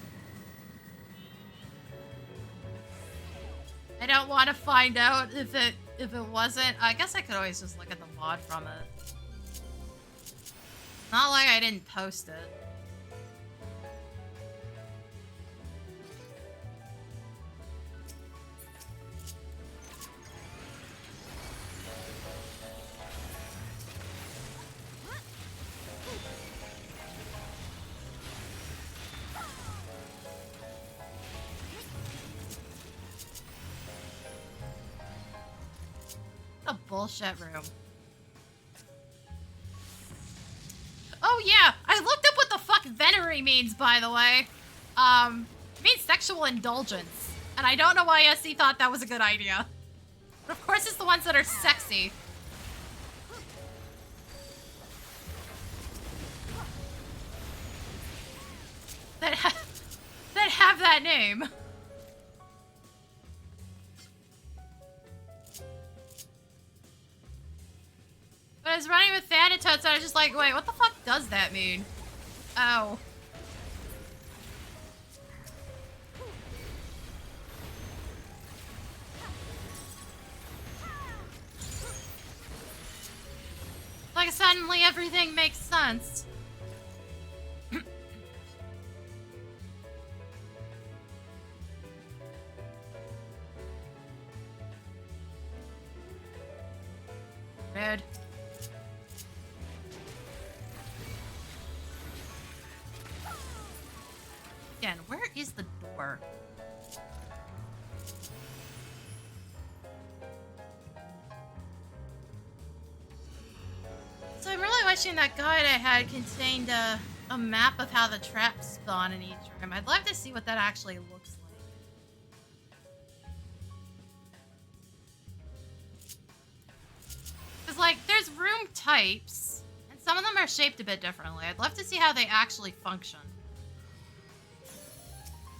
I don't want to find out if it wasn't. I guess I could always just look at the mod from it. Not like I didn't post it. A bullshit room. Oh yeah, I looked up what the fuck venery means, by the way. It means sexual indulgence. And I don't know why SC thought that was a good idea. But of course it's the ones that are sexy. That have that name. But I was running with Thanatos and I was just like, wait, what the fuck does that mean? Oh. Like suddenly everything makes sense. Rude. Again, where is the door? So I'm really wishing that guide I had contained a map of how the traps spawn in each room. I'd love to see what that actually looks like. Because, like, there's room types, and some of them are shaped a bit differently. I'd love to see how they actually function.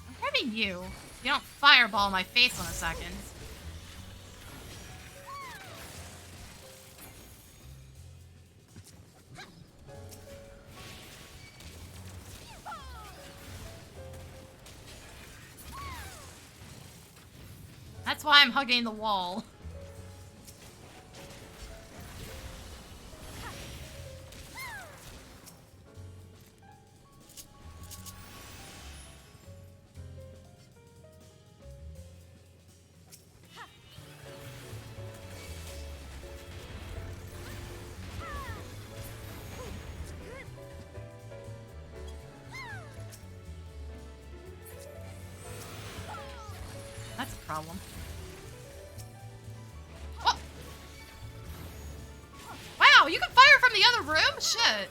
I'm grabbing you. You don't fireball my face in a second. That's why I'm hugging the wall. That's a problem. Oh. Wow, you can fire from the other room? Shit.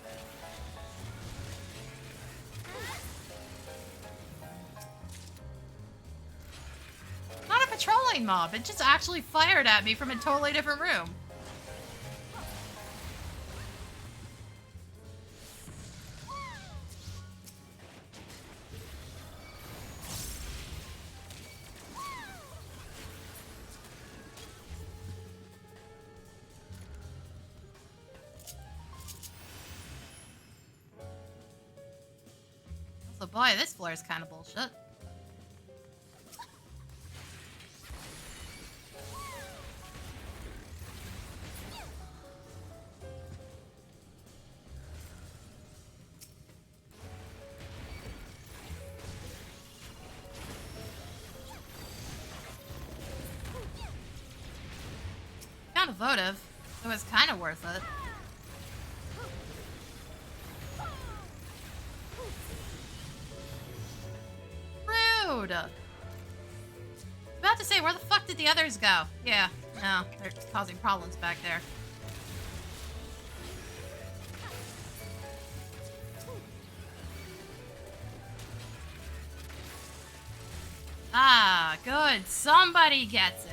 Not a patrolling mob. It just actually fired at me from a totally different room. So boy, this floor is kind of bullshit. Kind of votive. It was kind of worth it. Rude. About to say, where the fuck did the others go? Yeah, no, they're causing problems back there. Ah, good. Somebody gets it.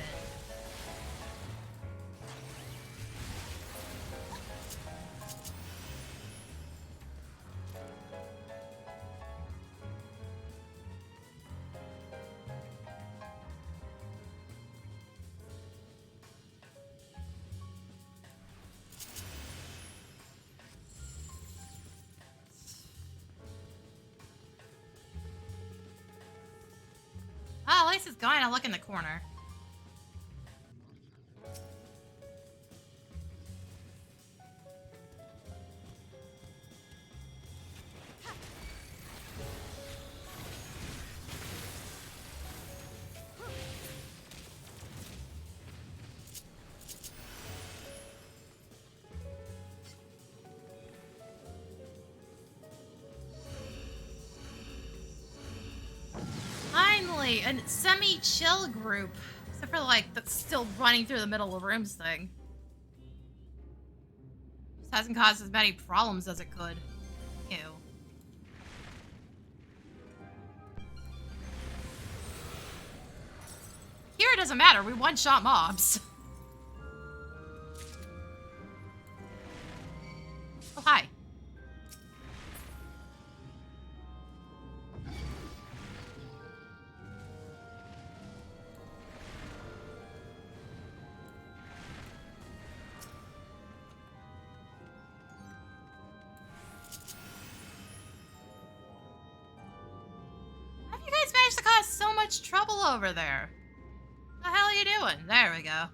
Ah, at least it's going to look in the corner. Finally, a semi-chill group. Except for, like, that's still running through the middle of rooms thing. Just hasn't caused as many problems as it could. Ew. doesn't matter. We one-shot mobs. Oh, hi. How have you guys managed to cause so much trouble over there? What the hell are you doing? There we go.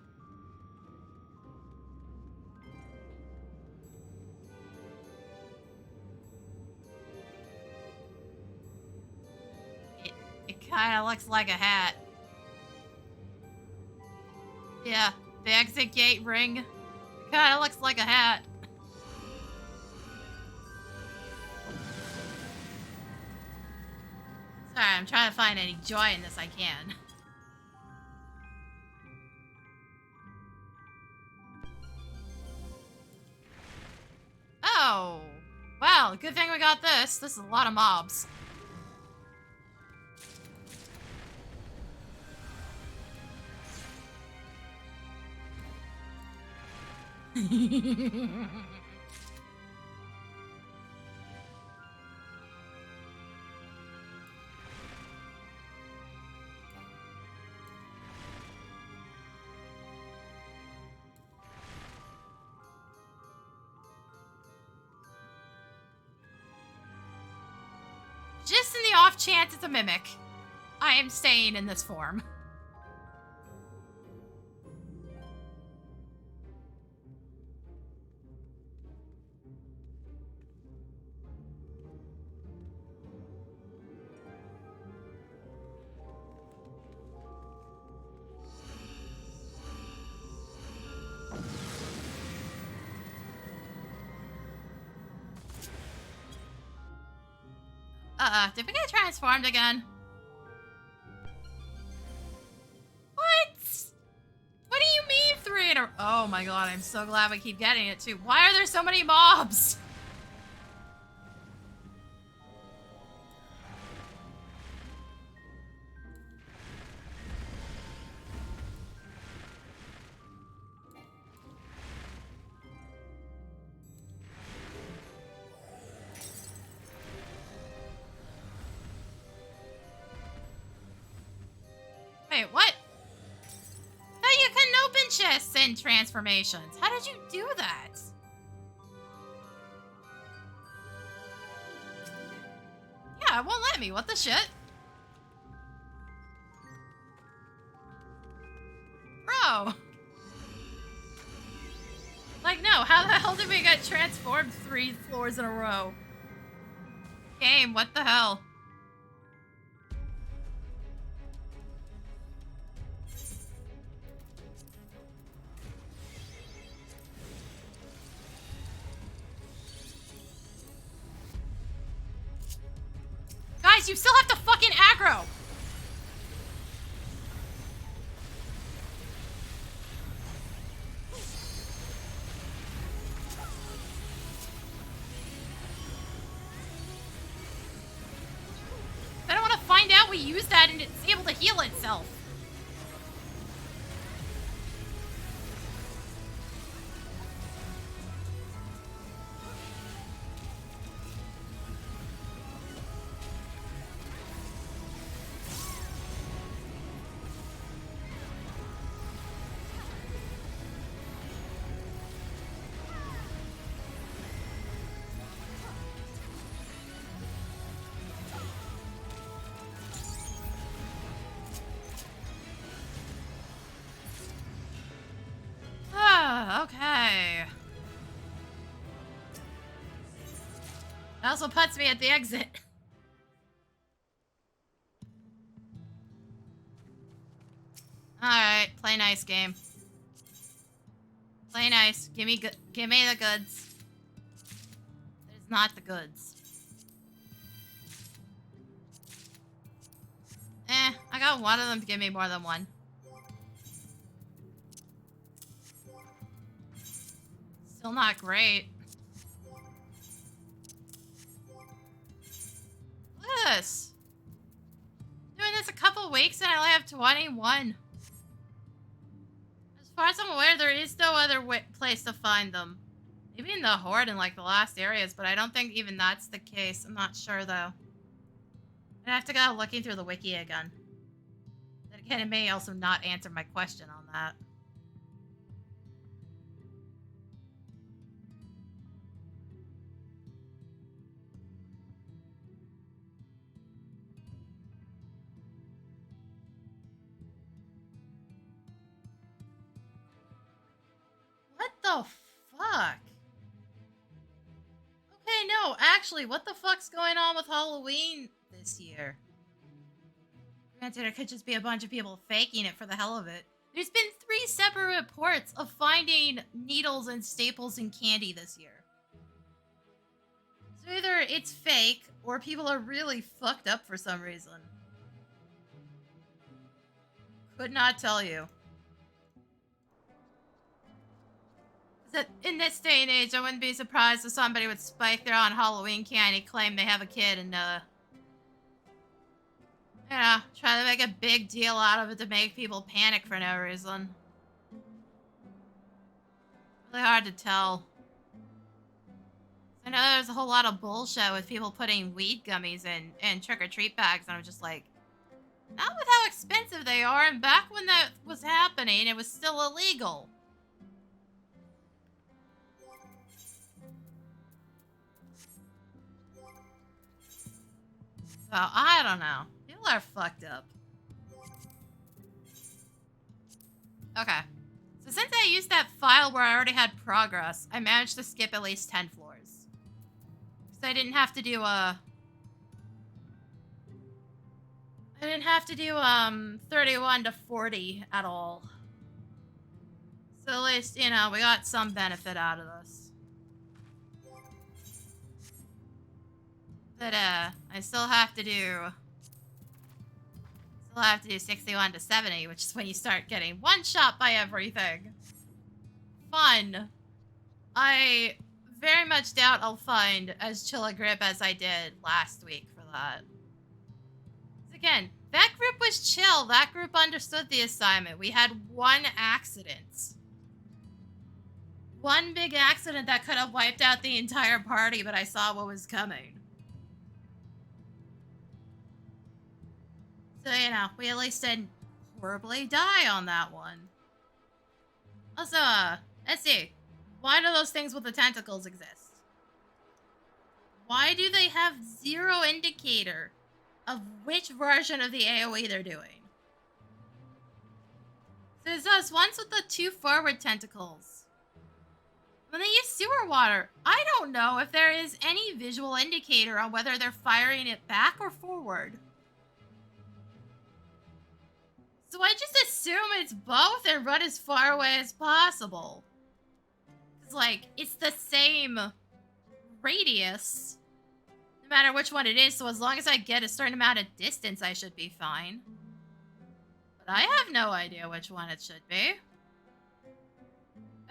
It kind of looks like a hat. Yeah, the exit gate ring. It kind of looks like a hat. Sorry, I'm trying to find any joy in this I can. Oh, well, good thing we got this. This is a lot of mobs. Just in the off chance it's a mimic, I am staying in this form. Did we get transformed again? What? What do you mean 3 in a... Oh my god, I'm so glad we keep getting it too. Why are there so many mobs? Wait, what? No, you couldn't open chests in transformations. How did you do that? Yeah, it won't let me. What the shit? Bro. Like, no, how the hell did we get transformed 3 floors in a row? Game, what the hell? Guys, you still have to fucking aggro! I don't want to find out we use that and it's able to heal itself. Okay. That also puts me at the exit. Alright, play nice, game. Play nice. Give me the goods. There's not the goods. I got one of them to give me more than one. Still not great. Look at this. Doing this a couple weeks and I only have 21. far as I'm aware, there is no other place to find them. Maybe in the Horde in, like, the last areas, but I don't think even that's the case. I'm not sure, though. I have to go looking through the wiki again. Then again, it may also not answer my question on that. What the fuck? Okay, no, actually, what the fuck's going on with Halloween this year? Granted, it could just be a bunch of people faking it for the hell of it. There's been 3 separate reports of finding needles and staples in candy this year. So either it's fake, or people are really fucked up for some reason. Could not tell you. In this day and age, I wouldn't be surprised if somebody would spike their own Halloween candy, claim they have a kid, and, try to make a big deal out of it to make people panic for no reason. Really hard to tell. I know there's a whole lot of bullshit with people putting weed gummies in trick-or-treat bags, and I'm just like, not with how expensive they are, and back when that was happening, it was still illegal. So, I don't know. People are fucked up. Okay. So since I used that file where I already had progress, I managed to skip at least 10 floors. So I didn't have to do, 31 to 40 at all. So at least, we got some benefit out of this. But, I still have to do 61 to 70, which is when you start getting one shot by everything. Fun. I very much doubt I'll find as chill a grip as I did last week for that. Again, that group was chill. That group understood the assignment. We had one accident. One big accident that could have wiped out the entire party, but I saw what was coming. So, we at least didn't horribly die on that one. Also, let's see. Why do those things with the tentacles exist? Why do they have 0 indicator of which version of the AoE they're doing? So there's those ones with the 2 forward tentacles. When they use sewer water, I don't know if there is any visual indicator on whether they're firing it back or forward. So I just assume it's both and run as far away as possible. It's like, it's the same radius, no matter which one it is, so as long as I get a certain amount of distance, I should be fine. But I have no idea which one it should be.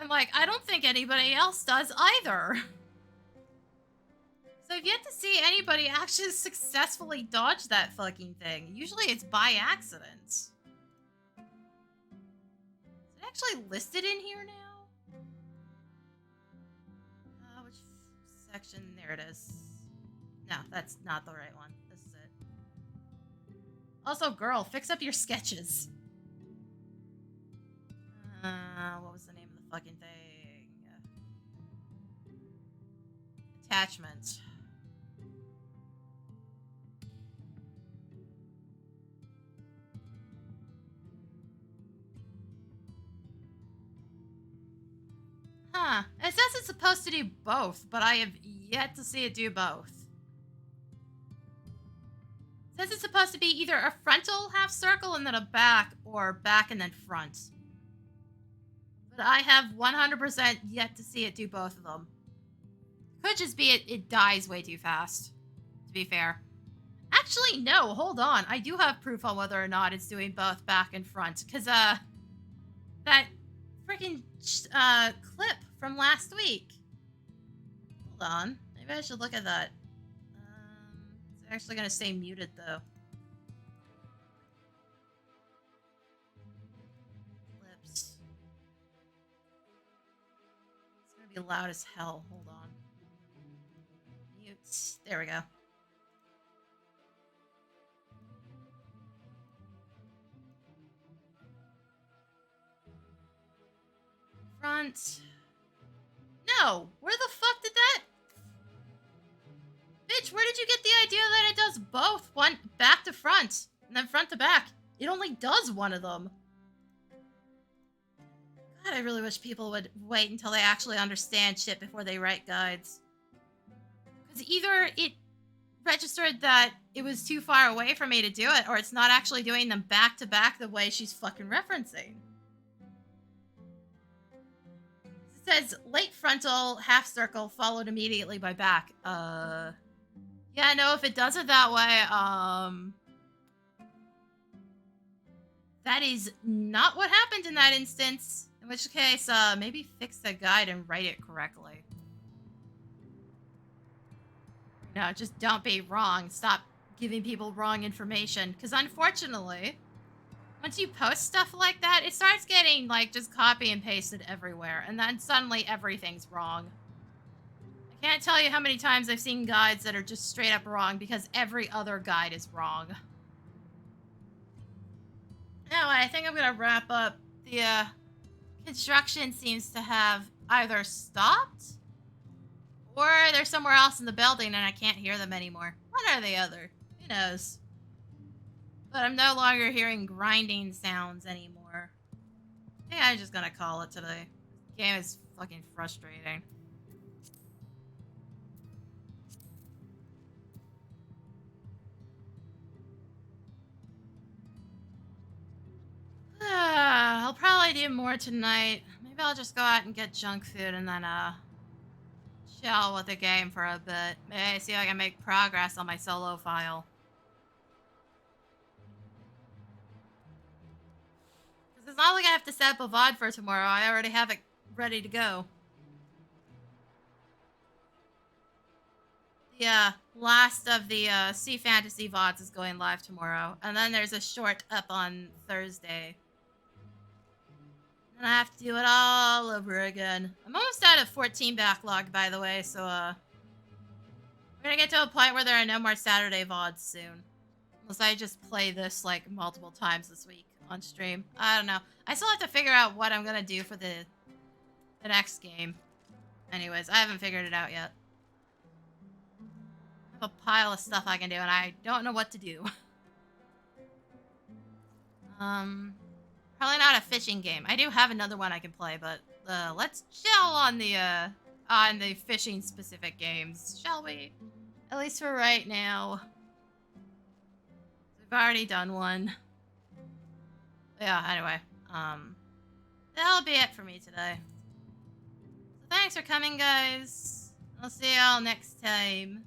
And, I don't think anybody else does either. So I've yet to see anybody actually successfully dodge that fucking thing. Usually it's by accident. Actually listed in here now? Which section? There it is. No, that's not the right one. This is it. Also, girl, fix up your sketches. What was the name of the fucking thing? Attachment. Huh. It says it's supposed to do both, but I have yet to see it do both. It says it's supposed to be either a frontal half circle and then a back, or back and then front. But I have 100% yet to see it do both of them. Could just be it dies way too fast, to be fair. Actually, no, hold on. I do have proof on whether or not it's doing both back and front, because, that freaking clip from last week. Hold on. Maybe I should look at that. It's actually going to stay muted, though. Clips. gonna be loud as hell. Hold on. Mute. There we go. Front. No! Where the fuck did that? Bitch, where did you get the idea that it does both? One back to front, and then front to back. It only does one of them. God, I really wish people would wait until they actually understand shit before they write guides. Because either it registered that it was too far away for me to do it, or it's not actually doing them back to back the way she's fucking referencing. It says late frontal, half circle, followed immediately by back. Yeah, no, if it does it that way, that is not what happened in that instance. In which case, maybe fix the guide and write it correctly. No, just don't be wrong. Stop giving people wrong information. Because unfortunately, once you post stuff like that, it starts getting, like, just copy and pasted everywhere. And then suddenly everything's wrong. I can't tell you how many times I've seen guides that are just straight up wrong because every other guide is wrong. Anyway, I think I'm gonna wrap up. The construction seems to have either stopped or they're somewhere else in the building and I can't hear them anymore. One or the other. Who knows? But I'm no longer hearing grinding sounds anymore. I think I'm just gonna call it today. This game is fucking frustrating. I'll probably do more tonight. Maybe I'll just go out and get junk food and then, chill with the game for a bit. Maybe see if I can make progress on my solo file. Because it's not like I have to set up a VOD for tomorrow. I already have it ready to go. The, last of the, Sea Fantasy VODs is going live tomorrow. And then there's a short up on Thursday. And I have to do it all over again. I'm almost out of 14 backlog, by the way, so, we're gonna get to a point where there are no more Saturday VODs soon. Unless I just play this, like, multiple times this week on stream. I don't know. I still have to figure out what I'm gonna do for the next game. Anyways, I haven't figured it out yet. I have a pile of stuff I can do, and I don't know what to do. Probably not a fishing game. I do have another one I can play, but let's chill on the fishing specific games, shall we? At least for right now. We've already done one. Yeah, anyway. That'll be it for me today. So thanks for coming, guys. I'll see y'all next time.